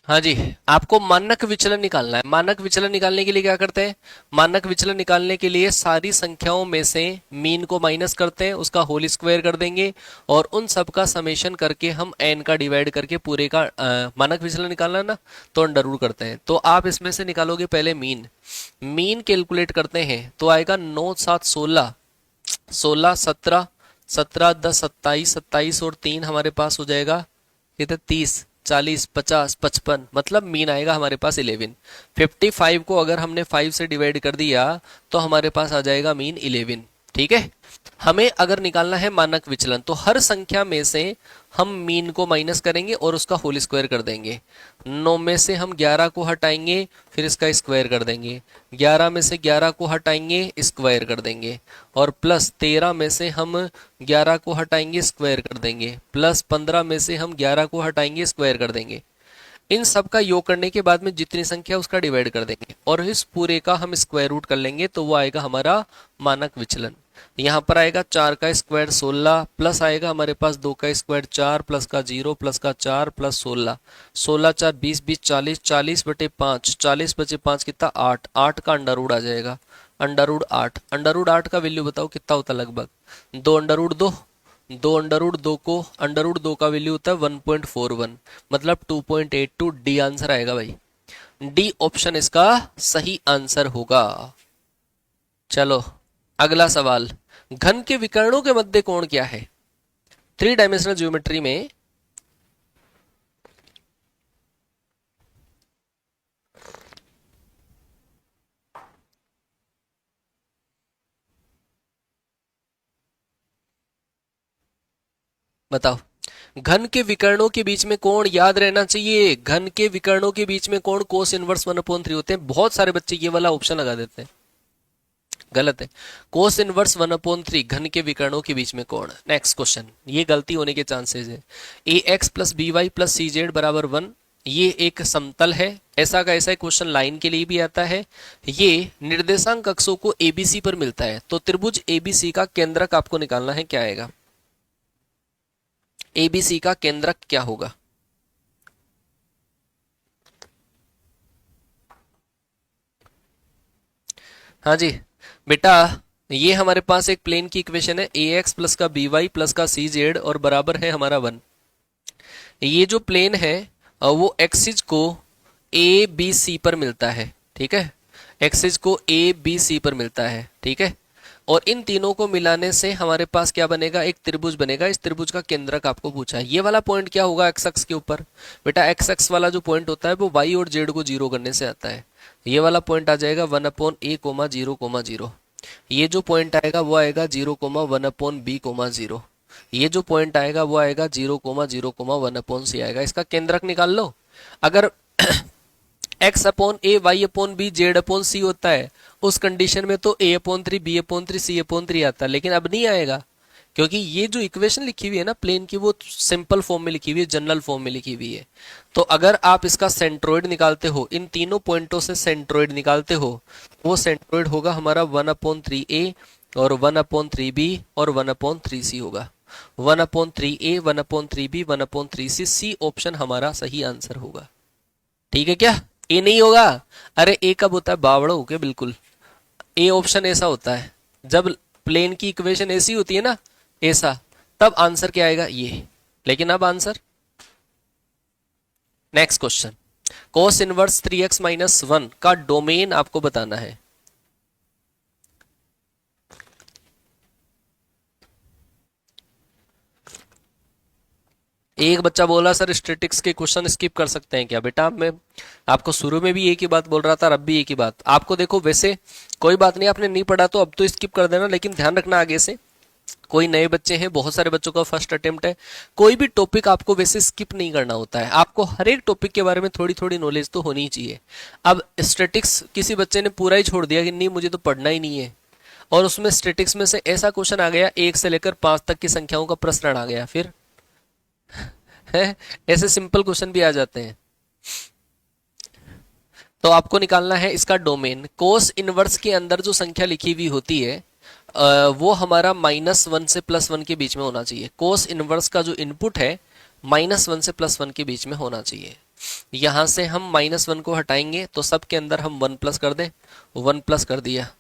हाँ जी, आपको मानक विचलन निकालना है। मानक विचलन निकालने के लिए क्या करते हैं? मानक विचलन निकालने के लिए सारी संख्याओं में से मीन को माइनस करते हैं, उसका होल स्क्वायर कर देंगे और उन सब का समेशन करके हम एन का डिवाइड करके पूरे का मानक विचलन निकालना है ना, तो अंडर रूट करते हैं। तो आप इसमें से निकालोगे पहले मीन। मीन कैलकुलेट करते हैं तो आएगा 9 7 16, 16 17, 17 10 27, 27 और 3 हमारे पास हो जाएगा कितने? 30, 40, 50, 55, मतलब मीन आएगा हमारे पास 11। 55 को अगर हमने 5 से डिवाइड कर दिया तो हमारे पास आ जाएगा मीन 11। ठीक है, हमें अगर निकालना है मानक विचलन तो हर संख्या में से हम मीन को माइनस करेंगे और उसका होल स्क्वायर कर देंगे। 9 में से हम 11 को हटाएंगे, फिर इसका स्क्वायर कर देंगे। 11 में से 11 को हटाएंगे, स्क्वायर कर देंगे। और प्लस 13 में से हम 11 को हटाएंगे, स्क्वायर कर देंगे। प्लस 15 में से हम 11 को हटाएंगे, स्क्वायर कर देंगे। इन सब का योग करने के बाद में जितनी संख्या उसका डिवाइड कर देंगे और इस पूरे का हम स्क्वायर रूट कर लेंगे तो वो आएगा हमारा मानक विचलन। यहाँ पर आएगा 4 का स्क्वायर 16, प्लस आएगा हमारे पास 2 का स्क्वायर 4, प्लस का 0 प्लस का 4 प्लस 16, 16 4 20 20 40, 40 बटे 5, 40 बचे 5 कितना? 8, 8 का अंडर रूट आ जाएगा, अंडर रूट 8। अंडर रूट 8 का वैल्यू बताओ कितना होता है? लगभग 2 अंडर रूट 2, 2 अंडर रूट 2 को अंडर रूट 2 का वैल्यू होता है 1.41, मतलब 2.82। डी आंसर आएगा भाई, डी ऑप्शन इसका सही आंसर होगा। चलो अगला सवाल, घन के विकर्णों के मध्य कोण क्या है? 3 डायमेंशनल ज्योमेट्री में बताओ। घन के विकर्णों के बीच में कोण याद रहना चाहिए, घन के विकर्णों के बीच में कोण कोस इनवर्स 1/3 होते हैं। बहुत सारे बच्चे ये वाला ऑप्शन लगा देते हैं, गलत है। कोस इनवर्स 1/3 घन के विकर्णों के बीच में कोण। नेक्स्ट क्वेश्चन, ये गलती होने के चांसेस है। A X plus B Y plus C Z बराबर 1, ये एक समतल है। ऐसा का ऐसा क्वेश्चन लाइन के लिए भी आता है। ये निर्देशांक अक्षों को एबीसी पर मिलता है, तो त्रिभुज एबीसी का केंद्रक आपको निकालना है, क्या आएगा? एबीसी का केंद्रक क्या होगा? हाँ जी बेटा, ये हमारे पास एक प्लेन की इक्वेशन है, ए एक्स प्लस का बी वाई प्लस का सी जेड और बराबर है हमारा 1। ये जो प्लेन है वो एक्सिस को ए बी सी पर मिलता है, ठीक है। एक्सिस को ए बी सी पर मिलता है, ठीक है। और इन तीनों को मिलाने से हमारे पास क्या बनेगा? एक त्रिभुज बनेगा। इस त्रिभुज का केंद्रक आपको पूछा है। ये वाला पॉइंट क्या होगा एक्स एक्स के ऊपर? बेटा एक्स एक्स वाला जो पॉइंट होता है वो वाई और जेड को जीरो करने से आता है। ये वाला पॉइंट आ जाएगा 1/a,0,0। ये जो पॉइंट आएगा वो आएगा 0,1/b,0। ये जो पॉइंट आएगा वो आएगा 0,0,1/c आएगा। इसका केंद्रक निकाल लो। अगर x/a y/b z/c होता है, उस कंडीशन में तो a/3 b/3 c/3 आता है, लेकिन अब नहीं आएगा, क्योंकि ये जो इक्वेशन लिखी हुई है ना प्लेन की, वो सिंपल फॉर्म में लिखी हुई है, जनरल फॉर्म में लिखी हुई है। तो अगर आप इसका सेंट्रोइड निकालते हो, इन तीनों पॉइंटों से सेंट्रोइड निकालते हो, वो सेंट्रोइड होगा हमारा 1/3a और 1/3b और 1/3c होगा। 1/3a 1/3b 1/3c, सी ऑप्शन हमारा सही आंसर होगा। ठीक है क्या? ए नहीं होगा? अरे ए कब होता है? बावड़ा हो के बिल्कुल। ए ऑप्शन ऐसा होता है जब प्लेन की इक्वेशन ऐसी होती है ना, ऐसा, तब आंसर क्या आएगा? ये। लेकिन अब answer, next question, cos inverse 3x-1 का डोमेन आपको बताना है। एक बच्चा बोला सर स्टैटिक्स के क्वेश्चन स्किप कर सकते हैं क्या? बेटा मैं आपको शुरू में भी एक ही बात बोल रहा था, अब भी एक ही बात आपको। देखो वैसे कोई बात नहीं, आपने नहीं पढ़ा तो अब तो स्किप कर देना, लेकिन ध्यान रखना आगे से कोई नए बच्चे हैं, बहुत सारे बच्चों का फर्स्ट अटेम्प्ट है, कोई भी टॉपिक आपको वैसे स्किप नहीं करना होता है। आपको हर एक टॉपिक के बारे में थोड़ी थोड़ी नॉलेज तो होनी ही चाहिए। अब स्टैटिक्स किसी बच्चे ने पूरा ही छोड़ दिया कि नहीं मुझे तो पढ़ना ही नहीं है, और उसमें स्टैटिक्स में से ऐसा क्वेश्चन आ गया 1 से लेकर 5 तक की संख्याओं का प्रश्न आ गया, फिर है ऐसे सिंपल क्वेश्चन भी आ जाते हैं। तो आपको निकालना है इसका डोमेन। कोस इनवर्स के अंदर जो संख्या लिखी हुई होती है वो हमारा -1 से +1 के बीच में होना चाहिए। कोस इनवर्स का जो इनपुट है -1 से +1 के बीच में होना चाहिए। यहां से हम -1 को हटाएंगे तो सब के अंदर हम 1 प्लस कर दें, 1 प्लस कर दिया,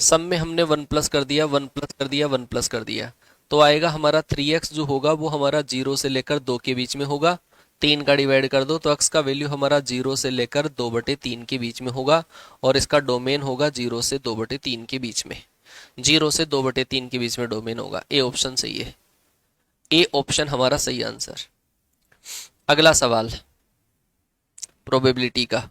सब में हमने 1 प्लस कर दिया, 1 प्लस कर दिया, 1 प्लस कर दिया, तो आएगा हमारा 3x जो होगा वो हमारा 0 से लेकर 2 के बीच में होगा। 3 का डिवाइड कर दो तो x का वैल्यू हमारा 0 से लेकर 2/3 के बीच में होगा, और इसका डोमेन होगा 0 से 2/3 के बीच में। 0 से 2/3 के बीच में डोमेन होगा। ए ऑप्शन सही है, ए ऑप्शन हमारा सही आंसर। अगला सवाल प्रोबेबिलिटी का।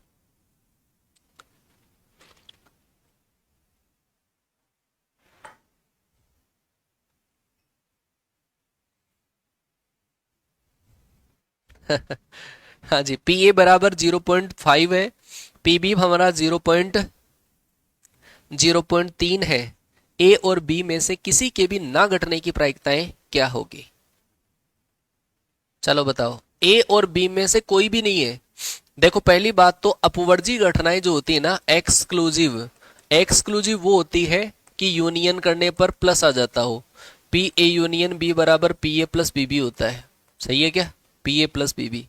हाँ जी, पी ए बराबर 0.5 है, पी बी हमारा 0.3 है। ए और बी में से किसी के भी ना घटने की प्रायिकताएं क्या होगी? चलो बताओ। ए और बी में से कोई भी नहीं है। देखो पहली बात तो अपवर्जी घटनाएं जो होती है ना, एक्सक्लूसिव, एक्सक्लूसिव वो होती है कि यूनियन करने पर प्लस आ जाता हो। पी ए यूनियन बी बराबर P A plus B B होता है। सही है क्या? P A plus B B.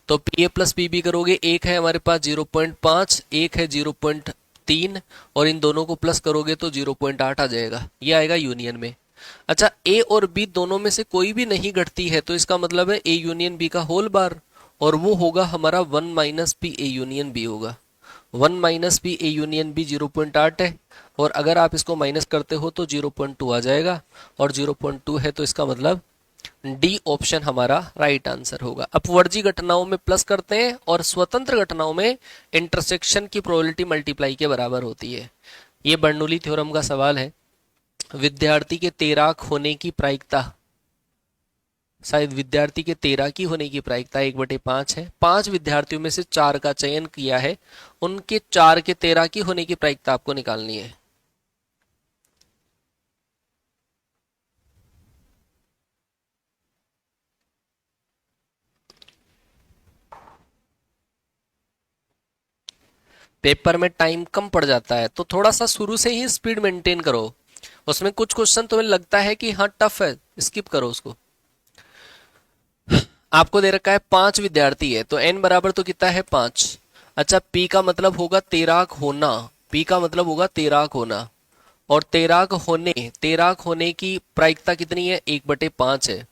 तो P A plus B B करोगे, एक है हमारे पास 0.5, एक है 0.3, और इन दोनों को प्लस करोगे तो 0.8 आ जाएगा। ये आएगा यूनियन में। अच्छा, ए और बी दोनों में से कोई भी नहीं घटती है, तो इसका मतलब है ए यूनियन बी का होल बार, और वो होगा हमारा 1 minus P A union B होगा। 1 minus P A union B 0.8 है, और अगर आप इसको माइनस करते हो तो 0.2 आ जाएगा, और 0.2 है तो इसका मतलब डी ऑप्शन हमारा राइट आंसर होगा। अपवर्जी घटनाओं में प्लस करते हैं और स्वतंत्र घटनाओं में इंटरसेक्शन की प्रोबेबिलिटी मल्टीप्लाई के बराबर होती है। ये बर्नौली थ्योरम का सवाल है। विद्यार्थी के तैराक होने की प्रायिकता शायद विद्यार्थी के तैराकी होने की प्रायिकता 1/5 है। 5 विद्यार्थियों में से 4 का चयन किया है, उनके 4 के तैराकी होने की प्रायिकता आपको निकालनी है। पेपर में टाइम कम पड़ जाता है तो थोड़ा सा शुरू से ही स्पीड मेंटेन करो। उसमें कुछ क्वेश्चन तुम्हें लगता है कि हाँ टफ है, स्किप करो उसको। आपको दे रखा है 5 विद्यार्थी है तो n बराबर तो कितना है 5। अच्छा, p का मतलब होगा तैराक होना, p का मतलब होगा तैराक होना, और तैराक होने की प्रायिकता कितनी है 1/5 है।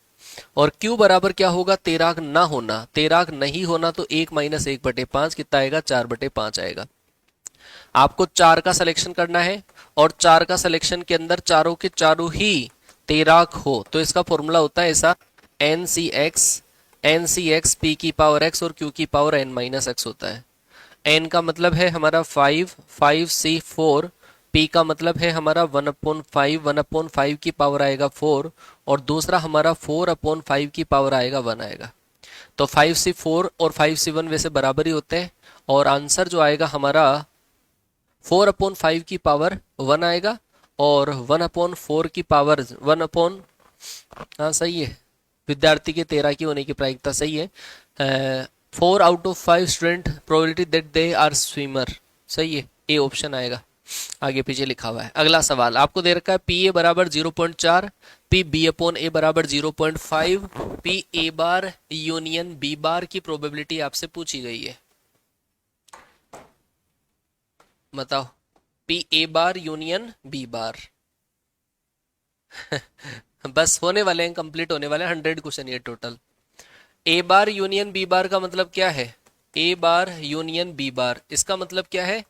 और q बराबर क्या होगा तैराक ना होना, तैराक नहीं होना तो 1 माइनस 1/5 कितना आएगा 4/5 आएगा। आपको 4 का सिलेक्शन करना है और 4 का सिलेक्शन के अंदर चारों के चारों ही तैराक हो तो इसका फॉर्मूला होता है ऐसा, एन सी एक्स पी की पावर एक्स और क्यू की पावर एन माइनस एक्स होता है। एन का मतलब है हमारा 5 5 C 4, पी का मतलब है हमारा 1/5, 1/5 की पावर आएगा 4, और दूसरा हमारा 4/5 की पावर आएगा 1 आएगा। तो 5C 4 और 5C 1 वैसे बराबर ही होते हैं, और आंसर जो आएगा हमारा 4/5 की पावर 1 आएगा, और 1/4 की पावर 1 हाँ सही है, विद्यार्थी के तैराकी होने की प्रायिकता सही है। 4 out of 5 student probability that they are swimmer, सही है, ए ऑप्शन आएगा। आगे पीछे लिखा हुआ है। अगला सवाल आपको दे रखा है पी ए बराबर 0.4, पी बी अपॉन ए बराबर 0.5, P A bar union B bar की प्रोबेबिलिटी आपसे पूछी गई है। बताओ, P A bar union B bar. बस होने वाले हैं, कंप्लीट होने वाले हैं, 100 क्वेश्चन ये टोटल। ए बार यूनियन बी बार का मतलब क्या है, ए बार यूनियन बी बार, इसका मतलब क्या है,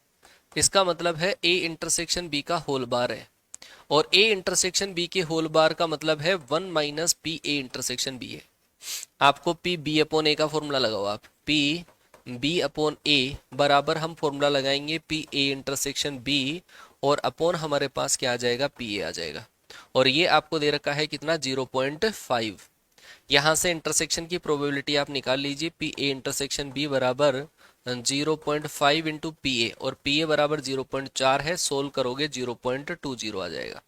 इसका मतलब है ए इंटरसेक्शन बी का होल बार है, और ए इंटरसेक्शन बी के होल बार का मतलब है 1 minus P A intersection B है। आपको पी बी अपॉन ए का फॉर्मूला लगाओ, आप पी बी अपॉन ए बराबर हम फॉर्मूला लगाएंगे पी ए इंटरसेक्शन बी, और अपॉन हमारे पास क्या आ जाएगा पी ए आ जाएगा, और ये आपको दे रखा है कितना 0.5। यहाँ से इंटरसेक्शन की प्रोबेबिलिटी आप निकाल लीजिए, पी ए इंटरसेक्शन बी बराबर 0.5 इंटू पी ए, और पी ए बराबर 0.4 है, सोल्व करोगे 0.20 आ जाएगा।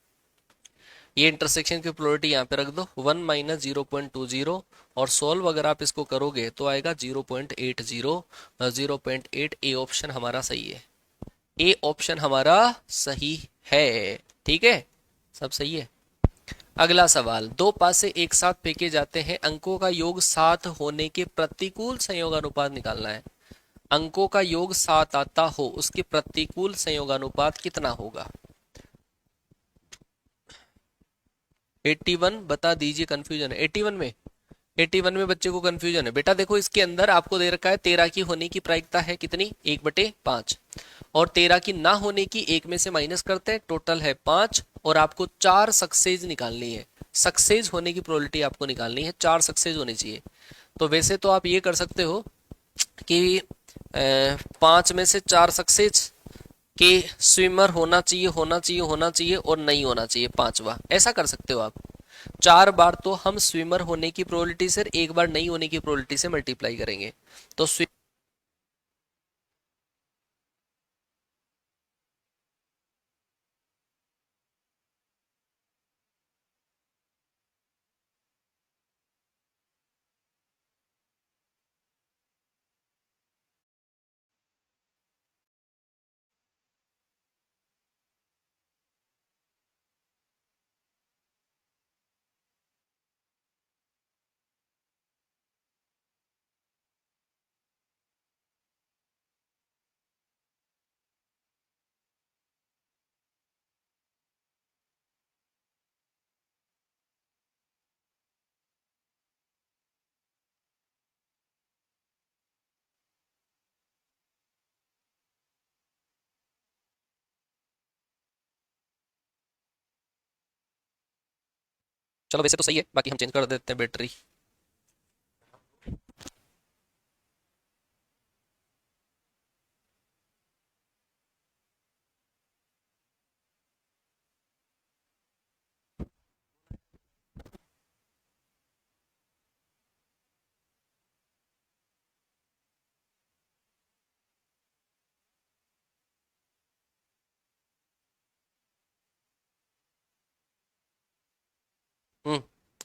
ये इंटरसेक्शन की प्रोबेबिलिटी यहाँ पे रख दो, 1 माइनस 0.20, और सोल्व अगर आप इसको करोगे तो आएगा 0.80। 0.8 ए ऑप्शन हमारा सही है, ए ऑप्शन हमारा सही है। ठीक है, सब सही है। अगला सवाल, दो पासे एक साथ फेंके जाते हैं, अंकों का योग 7 होने के प्रतिकूल संयोगानुपात निकालना है। अंकों का योग 7 आता हो उसके प्रतिकूल संयोगानुपात कितना होगा। 81 बता दीजिए, कंफ्यूजन है 81 में। 81 में बच्चे को कंफ्यूजन है बेटा, देखो इसके अंदर आपको दे रखा है 13 की होने की प्रायिकता है कितनी 1/5, और 13 की ना होने की एक में से माइनस करते हैं, टोटल है 5, और आपको 4 सक्सेस निकालनी है। सक्सेस होने की प्रोबेबिलिटी आपको निकालनी है, 4 सक्सेस होनी चाहिए। तो वैसे तो आप ये कर सकते हो कि 5 में से 4 सक्सेस के स्विमर होना चाहिए, होना चाहिए, होना चाहिए, और नहीं होना चाहिए पांचवा, ऐसा कर सकते हो आप। 4 बार तो हम स्विमर होने की प्रोबेबिलिटी से, एक बार नहीं होने की प्रोबेबिलिटी से मल्टीप्लाई करेंगे, तो चलो वैसे तो सही है, बाकी हम चेंज कर देते हैं बैटरी।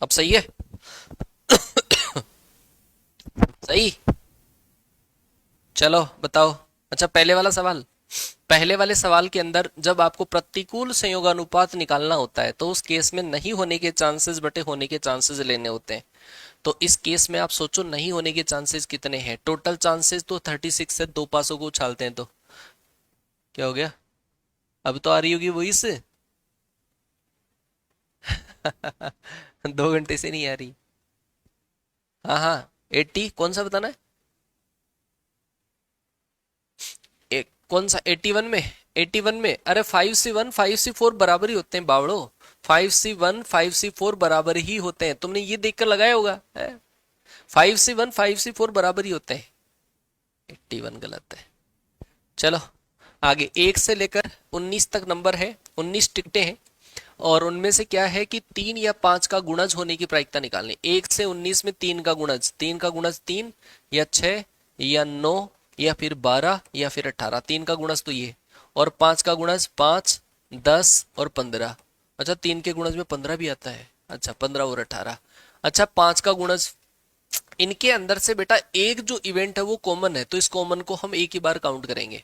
अब सही है? सही। चलो बताओ। अच्छा, पहले वाले सवाल के अंदर जब आपको प्रतिकूल संयोगानुपात निकालना होता है तो उस केस में नहीं होने के चांसेस बटे होने के चांसेस लेने होते हैं। तो इस केस में आप सोचो नहीं होने के चांसेस कितने हैं। टोटल चांसेस तो 36 से दो पासों को उछालते हैं तो क्या हो गया? अब तो आ रही होगी वही से। 2 घंटे से नहीं आ रही। हाँ हाँ, 80 कौन सा बताना है? एक कौन सा? 81 में? 81 में अरे 5C1 5C4 बराबर ही होते हैं बावड़ो। 5C1 5C4 बराबर ही होते हैं, तुमने ये देखकर लगाया होगा है? 5C1 5C4 बराबर ही होते हैं। 81 गलत है। चलो आगे, 1 से लेकर 19 तक नंबर है, 19 टिकटें हैं। और उनमें से क्या है कि 3 या 5 का गुणज होने की प्रायिकता निकालनी। 1 से 19 में 3 का गुणज 3 या 6 या 9 या फिर 12 या फिर 18। 3 का गुणज तो ये, और 5 का गुणज 5, 10 और 15। अच्छा, 3 के गुणज में 15 भी आता है। अच्छा, 15 और 18। अच्छा, 5 का गुणज, इनके अंदर से बेटा एक जो इवेंट है वो कॉमन है, तो इस कॉमन को हम एक ही बार काउंट करेंगे।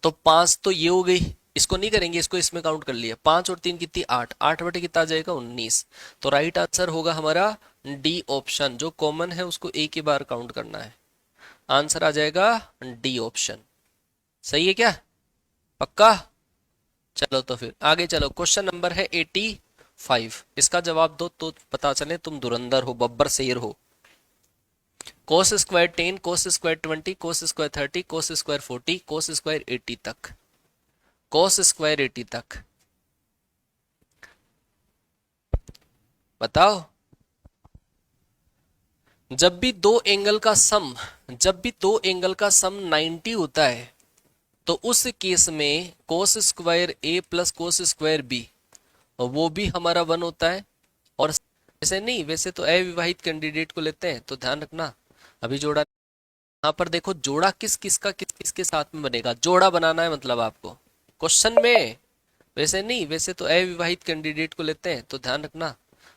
तो 5 तो ये हो गई, इसको नहीं करेंगे, इसको इसमें काउंट कर लिया। 5 और 3 कितनी? 8। 8 बटे कितना आ जाएगा? 19। तो राइट आंसर होगा हमारा डी ऑप्शन, जो कॉमन है उसको एक ही बार काउंट करना है। आंसर आ जाएगा डी ऑप्शन। सही है क्या? पक्का? चलो तो फिर आगे चलो। क्वेश्चन नंबर है 85। इसका जवाब दो तो पता चले तुम धुरंधर हो, बब्बर शेर हो। Cos square 10, cos square 20, cos square 30, cos square 40, cos square 80 तक। कोस स्क्वायर 80 तक बताओ। जब भी दो एंगल का सम 90 होता है तो उस केस में कोस स्क्वायर ए प्लस कोस स्क्वायर बी, वो भी हमारा 1 होता है। और वैसे नहीं, वैसे तो अविवाहित कैंडिडेट को लेते हैं, तो ध्यान रखना। अभी जोड़ा यहाँ पर देखो, जोड़ा किस किस का किस किस के साथ में बनेगा, जोड़ा बनाना है मतलब आपको क्वेश्चन में। वैसे नहीं, वैसे तो अविवाहित कैंडिडेट को लेते हैं, तो ध्यान रखना।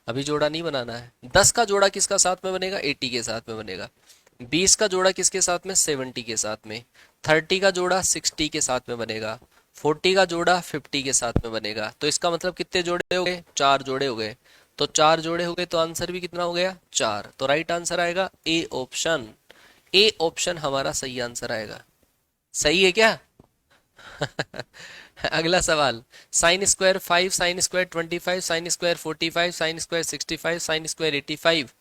अभी जोड़ा नहीं बनाना है। 10 का जोड़ा किसका साथ में बनेगा? 80 के साथ में बनेगा। 20 का जोड़ा किसके साथ में? 70 के साथ में। 30 का जोड़ा 60 के साथ में बनेगा। 40 का जोड़ा 50 के साथ में बनेगा। तो इसका मतलब कितने जोड़े हो गए? 4 जोड़े हो गए। तो 4 जोड़े हो गए तो आंसर भी कितना हो गया? 4। तो राइट आंसर आएगा ए ऑप्शन। ए ऑप्शन हमारा सही आंसर आएगा। सही है क्या? अगला सवाल। Sine square 5, sine square 25, sine square 45, sine square 65, sine square 85,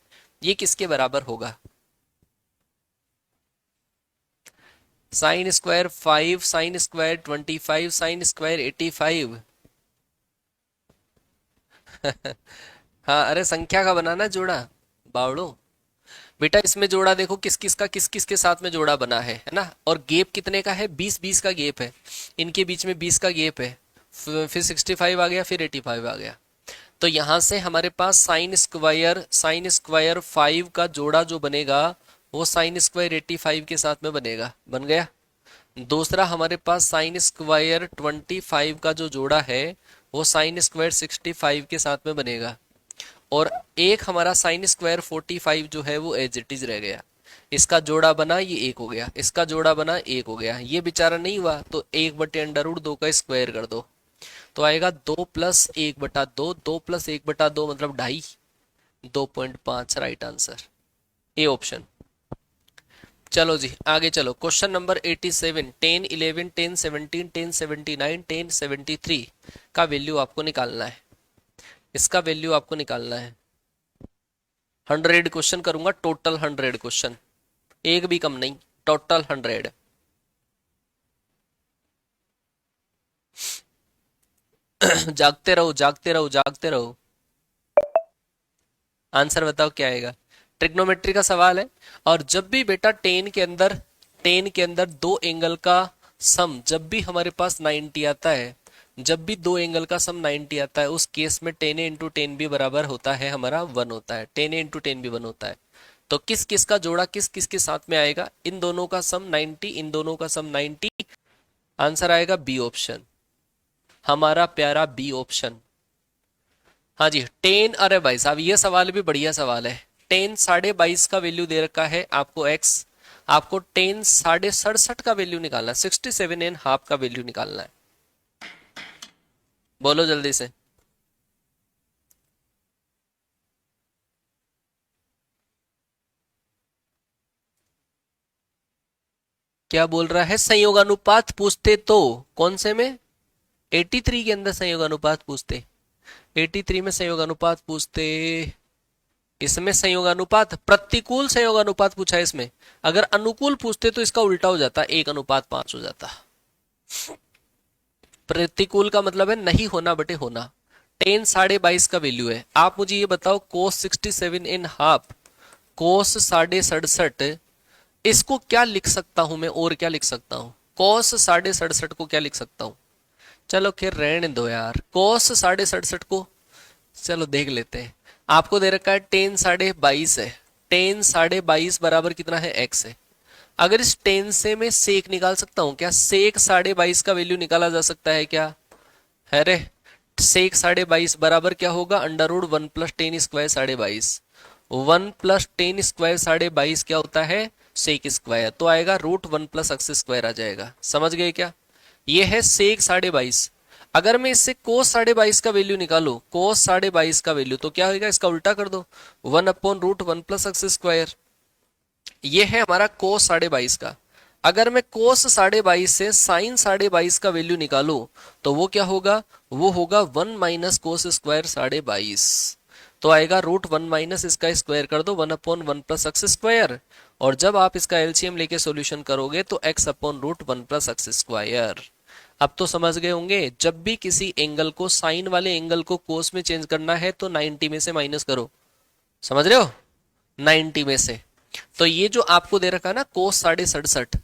ये किसके बराबर होगा? Sine square 5, sine square 25, sine square 85। हाँ, अरे संख्या का बनाना जोड़ा बावड़ो। बेटा इसमें जोड़ा देखो किस किस का किस किस के साथ में जोड़ा बना है ना। और गेप कितने का है? 20-20 का गेप है। इनके बीच में 20 का गेप है। फिर 65 आ गया, फिर 85 आ गया। तो यहां से हमारे पास साइन स्क्वायर 5 का जोड़ा जो बनेगा वो साइन स्क्वायर 85 के साथ में बनेगा। बन गया। दूसरा हमारे पास साइन स्क्वायर 25 का जो जोड़ा है वो साइन स्क्वायर 65 के साथ में बनेगा। और एक हमारा साइन स्क्वायर 45 जो है वो एज इट इज रह गया। इसका जोड़ा बना, ये एक हो गया। इसका जोड़ा बना, एक हो गया। ये बेचारा नहीं हुआ तो 1/√2 का स्क्वायर कर दो, तो आएगा 2+1/2। 2+1/2 मतलब 2.5। 2.5 राइट आंसर, ए ऑप्शन। चलो जी आगे चलो। Question number 87। 10, 11, 10, 17, 10, 79, 10, 73 का वैल्यू आपको निकालना है। इसका वैल्यू आपको निकालना है। 100 क्वेश्चन करूंगा, टोटल 100 क्वेश्चन, एक भी कम नहीं, टोटल 100। जागते रहो जागते रहो जागते रहो। आंसर बताओ क्या आएगा? ट्रिग्नोमेट्री का सवाल है। और जब भी बेटा टेन के अंदर दो एंगल का सम, जब भी हमारे पास 90 आता है, जब भी दो एंगल का सम 90 आता है, उस केस में 10 × 10 भी बराबर होता है हमारा 1 होता है। 10 × 10 भी 1 होता है। तो किस किस का जोड़ा किस किस के साथ में आएगा? इन दोनों का सम 90, इन दोनों का सम 90। आंसर आएगा बी ऑप्शन, हमारा प्यारा बी ऑप्शन। हाँ जी टेन, अरे भाई साहब ये सवाल भी बढ़िया सवाल है। टेन 22.5 का वैल्यू दे रखा है आपको एक्स, आपको टेन 67.5 का वैल्यू निकालना है, 67.5 का वैल्यू निकालना है। बोलो जल्दी से। क्या बोल रहा है? संयोगानुपात पूछते तो कौन से में? 83 के अंदर संयोगानुपात पूछते, 83 में संयोगानुपात पूछते, इसमें संयोगानुपात प्रतिकूल संयोगानुपात पूछा है इसमें। अगर अनुकूल पूछते तो इसका उल्टा हो जाता, 1:5 हो जाता। प्रतिकूल का मतलब है नहीं होना बटे होना। टेन 22.5 का वैल्यू है। आप मुझे ये बताओ कोस 67.5, कोस 67.5, इसको क्या लिख सकता हूं मैं, और क्या लिख सकता हूं? कोस 67.5 को क्या लिख सकता हूं? चलो खैर रहने दो यार, कोस 67.5 को चलो देख लेते हैं। आपको दे रखा है टेन 22.5 है, टेन 22.5 बराबर कितना है? एक्स है। अगर इस टेन से मैं सेक निकाल सकता हूं क्या? सेक 22.5 का वैल्यू निकाला जा सकता है क्या? है रे, सेक 22.5 बराबर क्या होगा? अंडर रूट 1+10² 22.5, 1+10² 22.5 क्या होता है? सेक स्क्वायर, तो आएगा √1+x² आ जाएगा। समझ गए क्या? ये है सेक 22.5। अगर मैं इससे कोस 22.5 का वैल्यू निकालू, कोस 22.5 का वैल्यू, तो क्या होगा? इसका उल्टा कर दो, 1/√1+x²। ये है हमारा कोस 22.5 का। अगर मैं कोस 22.5 से साइन 22.5 का वैल्यू निकालू तो वो क्या होगा? वो होगा 1 - cos²22। तो आएगा √1 - इसका स्क्वायर कर दो, 1/1+x²। और जब आप इसका एलसीएम लेके सॉल्यूशन करोगे तो x/√1+x²। अब तो समझ गए होंगे, जब भी किसी एंगल को, साइन वाले एंगल को कोस में चेंज करना है तो 90 में से माइनस करो। समझ रहे हो? 90 में से। तो ये जो आपको दे रखा है ना कोस 67.5,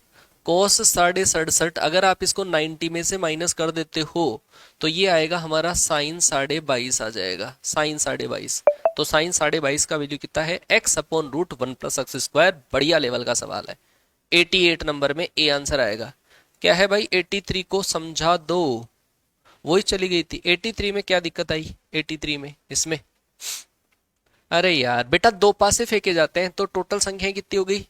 कोस 67.5, अगर आप इसको 90 में से माइनस कर देते हो तो ये आएगा हमारा साइन 22.5 आ जाएगा, साइन 22.5। तो साइन 22.5 का वैल्यू कितना है? x/√1+x²। बढ़िया लेवल का सवाल है। 88 नंबर में ए आंसर आएगा। क्या है भाई? 83 को समझा दो। वही चली गई थी 83 में, क्या दिक्कत आई 83 में इसमें? अरे यार बेटा, दो पासे फेंके जाते हैं तो टोटल संख्या कितनी हो गई?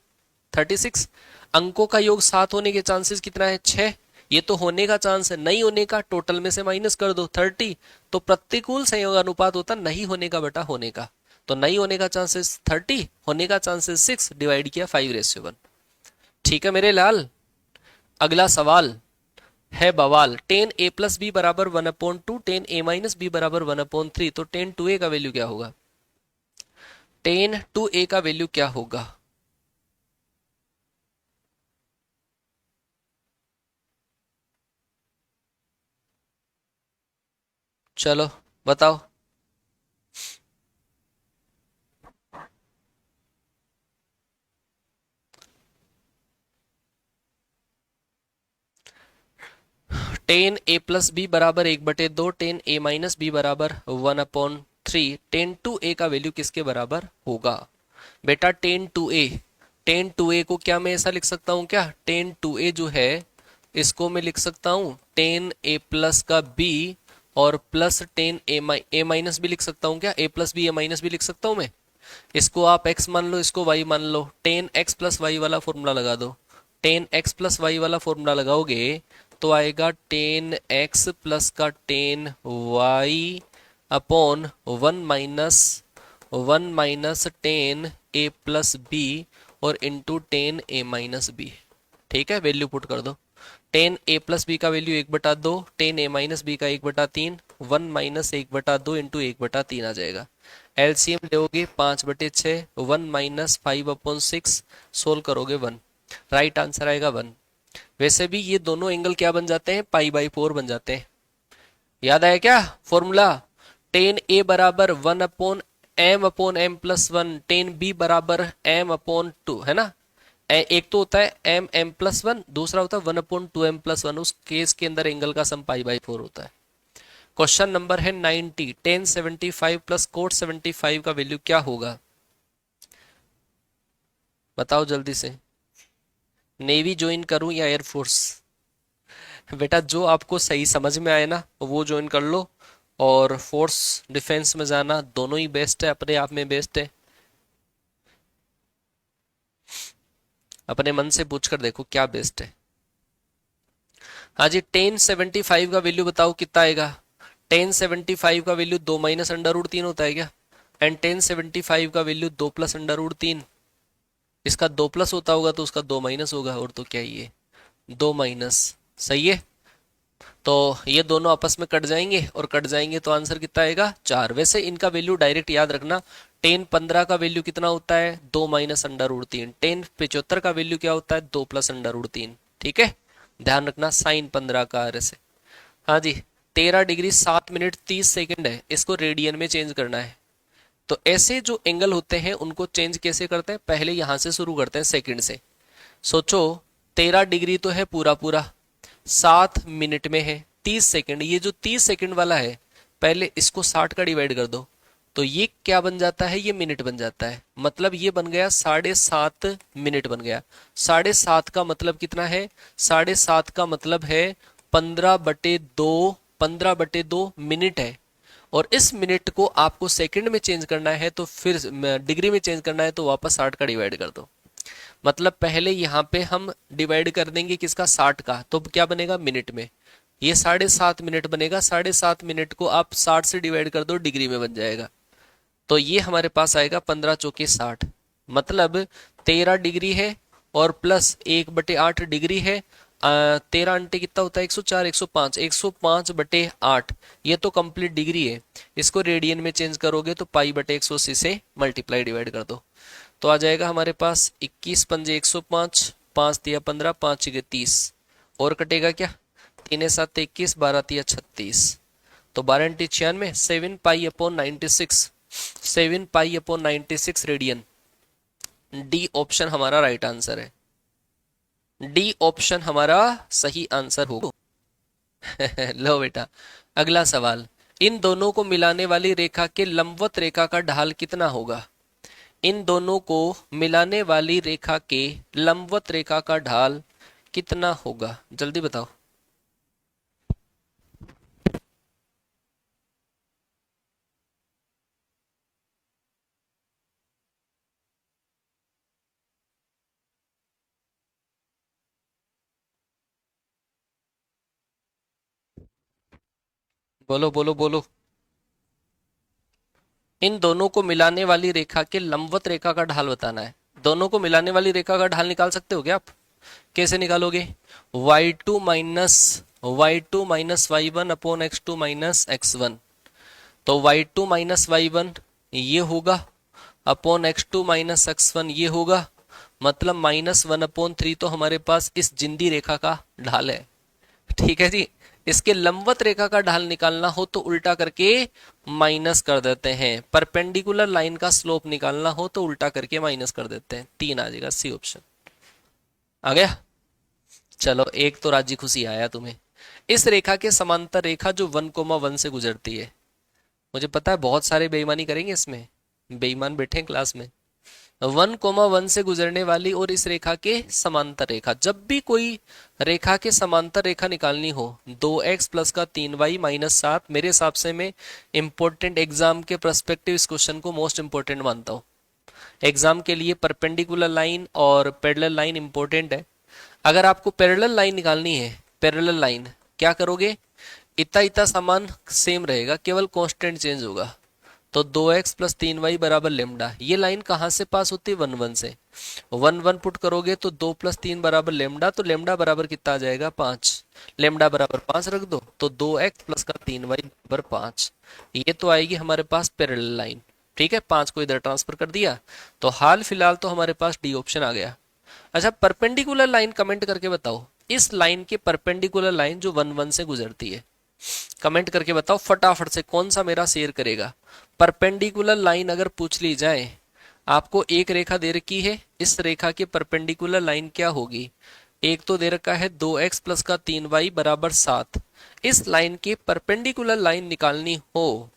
36। अंकों का योग 7 होने के चांसेस कितना है? 6। ये तो होने का चांस है, नहीं होने का टोटल में से माइनस कर दो 30। तो प्रतिकूल संयोगानुपात होता नहीं होने का बटा होने का। तो नहीं होने का चांसेस 30, होने का चांसेस 6, डिवाइड किया 5/1। ठीक है मेरे लाल। अगला सवाल है बवाल। टेन ए प्लस बी बराबर 1/2, टेन ए माइनस बी बराबर 1/3। तो टेन 2a का वैल्यू क्या होगा? टेन 2a का वैल्यू क्या होगा? चलो बताओ। टेन ए प्लस बी बराबर 1/2, टेन ए माइनस बी बराबर 1/3। टेन 2a का वैल्यू किसके बराबर होगा? बेटा टेन 2a, टेन 2a को क्या मैं ऐसा लिख सकता हूँ क्या? टेन 2a जो है इसको मैं लिख सकता हूँ टेन ए प्लस का b और प्लस टेन ए माइनस भी लिख सकता हूँ क्या? a plus B A minus भी लिख सकता हूँ मैं। इसको आप x मान लो, इसको y मान लो। टेन एक्स प्लस वाई वाला फॉर्मूला लगा दो। टेन एक्स प्लस वाई वाला फॉर्मूला लगाओगे तो आएगा टेन एक्स प्लस का ten Y upon 1 - ten A plus B और into ten A minus B. ठीक है, वैल्यू पुट कर दो। टेन ए प्लस बी का value 1/2, ten A minus B का 1/3, 1 - 1/2 इंटू 1/3 आ जाएगा। एलसीएम लोगे 5/6, 1 - 5/6, सोल्व करोगे 1। राइट आंसर आएगा 1। वैसे भी ये दोनों एंगल क्या बन जाते हैं? π/4 बन जाते हैं। याद आया क्या फॉर्मूला? टेन ए बराबर 1/m/m+1, टेन बी बराबर m/2, है ना? एक तो होता है m/m+1, दूसरा होता है 1/2m+1। उस केस के अंदर एंगल का सम π/4 होता है। क्वेश्चन नंबर है 90। टेन 75 प्लस कोट 75 का वैल्यू क्या होगा? बताओ जल्दी से। नेवी ज्वाइन करूं या एयरफोर्स? बेटा जो आपको सही समझ में आए ना वो ज्वाइन कर लो, और फोर्स डिफेंस में जाना, दोनों ही बेस्ट है, अपने आप में बेस्ट है। अपने मन से पूछ कर देखो क्या बेस्ट है। हाँ जी, 1075 का वैल्यू बताओ कितना आएगा। 1075 का वैल्यू 2 माइनस अंडर रूट 3 होता है क्या? एंड 1075 का वैल्यू 2 प्लस अंडर रूट 3। इसका 2 प्लस होता होगा तो उसका 2 माइनस होगा, और तो क्या ही है, 2 माइनस। सही है। तो ये दोनों आपस में कट जाएंगे, और कट जाएंगे तो आंसर कितना आएगा, 4। वैसे इनका वैल्यू डायरेक्ट याद रखना। 1015 का वैल्यू कितना होता है, 2 माइनस अंडर रूट 3। 1075 का वैल्यू क्या होता है, 2 प्लस अंडर रूट 3। ठीक है, ध्यान रखना साइन 15 का आर से। हाँ जी, 13 डिग्री 7 मिनट 30 सेकंड है, इसको रेडियन में चेंज करना है। तो ऐसे जो एंगल होते हैं उनको चेंज कैसे करते हैं, पहले यहां से शुरू करते हैं सेकंड से। सोचो 13 डिग्री तो है पूरा पूरा, 7 मिनट में है 30 सेकंड। ये जो 30 सेकंड वाला है, पहले इसको 60 का डिवाइड कर दो, तो ये क्या बन जाता है, ये मिनट बन जाता है। मतलब ये बन गया 7.5 मिनट बन गया। 7.5 का मतलब कितना है, 7.5 का मतलब है 15/2। 15/2 मिनट है। और इस मिनट को आपको सेकंड में चेंज करना है, तो फिर डिग्री में चेंज करना है, तो वापस 60 का डिवाइड कर दो। मतलब पहले यहाँ पे हम डिवाइड कर देंगे किसका, 60 का, तो क्या बनेगा मिनट में, ये 7.5 मिनट बनेगा। 7.5 मिनट को आप 60 से डिवाइड कर दो, डिग्री में बन जाएगा। तो ये हमारे पास आएगा 15 चौके 60। मतलब 13 डिग्री है और प्लस 1/8 डिग्री है। 13 अंटे कितना होता है, 104, 105, 105/8। ये तो कंप्लीट डिग्री है। इसको रेडियन में चेंज करोगे तो पाई/180 से मल्टीप्लाई डिवाइड कर दो, तो आ जाएगा हमारे पास 21 पंजे 105, 5 तिया 15, 5 छिके 30। और कटेगा क्या, 3 7 21, 12 तिया 36। तो 12 × 96, 7 पाई/96। 7 पाई/96 रेडियन। डी ऑप्शन हमारा राइट आंसर है। डी ऑप्शन हमारा सही आंसर होगा। लो बेटा, अगला सवाल। इन दोनों को मिलाने वाली रेखा के लंबवत रेखा का ढाल कितना होगा। इन दोनों को मिलाने वाली रेखा के लंबवत रेखा का ढाल कितना होगा, जल्दी बताओ। बोलो बोलो बोलो। इन दोनों को मिलाने वाली रेखा के लंबवत रेखा का ढाल बताना है। दोनों को मिलाने वाली रेखा का ढाल निकाल सकते हो क्या आप? कैसे निकालोगे, y2 - y1/x2 - x1। तो y2 - y1 ये होगा, अपॉन x2 - x1 ये होगा। मतलब -1/3 तो हमारे पास इस जिंदी रेखा का ढाल है। ठीक है जी। इसके लंबवत रेखा का ढाल निकालना हो तो उल्टा करके माइनस कर देते हैं। परपेंडिकुलर लाइन का स्लोप निकालना हो तो उल्टा करके माइनस कर देते हैं। 3 आ जाएगा, सी ऑप्शन आ गया। चलो, एक तो राजी खुशी आया तुम्हें। इस रेखा के समांतर रेखा जो 1,1 से गुजरती है। मुझे पता है बहुत सारे बेईमानी करेंगे इसमें, बेईमान बैठे हैं क्लास में। 1,1 से गुजरने वाली और इस रेखा के समांतर रेखा, जब भी कोई रेखा के समांतर रेखा निकालनी हो, 2x प्लस का 3y - 7, मेरे हिसाब से मैं इंपॉर्टेंट एग्जाम के पर्सपेक्टिव इस क्वेश्चन को मोस्ट इंपॉर्टेंट मानता हूँ। एग्जाम के लिए परपेंडिकुलर लाइन और पैरेलल लाइन इंपॉर्टेंट है। अगर आपको पैरेलल लाइन निकालनी है, पैरेलल लाइन क्या करोगे, इतना इतना सामान सेम रहेगा, केवल कांस्टेंट चेंज होगा। तो 2x प्लस 3y बराबर लेमडा, ये लाइन कहाँ से पास होती है, 1 1 से। 1 1 पुट करोगे तो 2 + 3 बराबर लेमडा, तो लेमडा बराबर कितना आ जाएगा, 5। लेमडा बराबर 5 रख दो, तो 2x प्लस का 3y बराबर 5। ये तो आएगी हमारे पास पैरेलल लाइन। ठीक है, 5 को इधर ट्रांसफर कर दिया, तो हाल फिलहाल तो हमारे पास डी ऑप्शन आ गया। अच्छा, परपेंडिकुलर लाइन कमेंट करके बताओ, इस लाइन के परपेंडिकुलर लाइन जो 1 1 से गुजरती है, कमेंट करके बताओ फटाफट से, कौन सा मेरा शेयर करेगा। परपेंडिकुलर लाइन अगर पूछ ली जाए, आपको एक रेखा दे रखी है, इस रेखा की परपेंडिकुलर लाइन क्या होगी। एक तो दे रखा है 2x प्लस का 3y बराबर 7। इस लाइन की परपेंडिकुलर लाइन निकालनी हो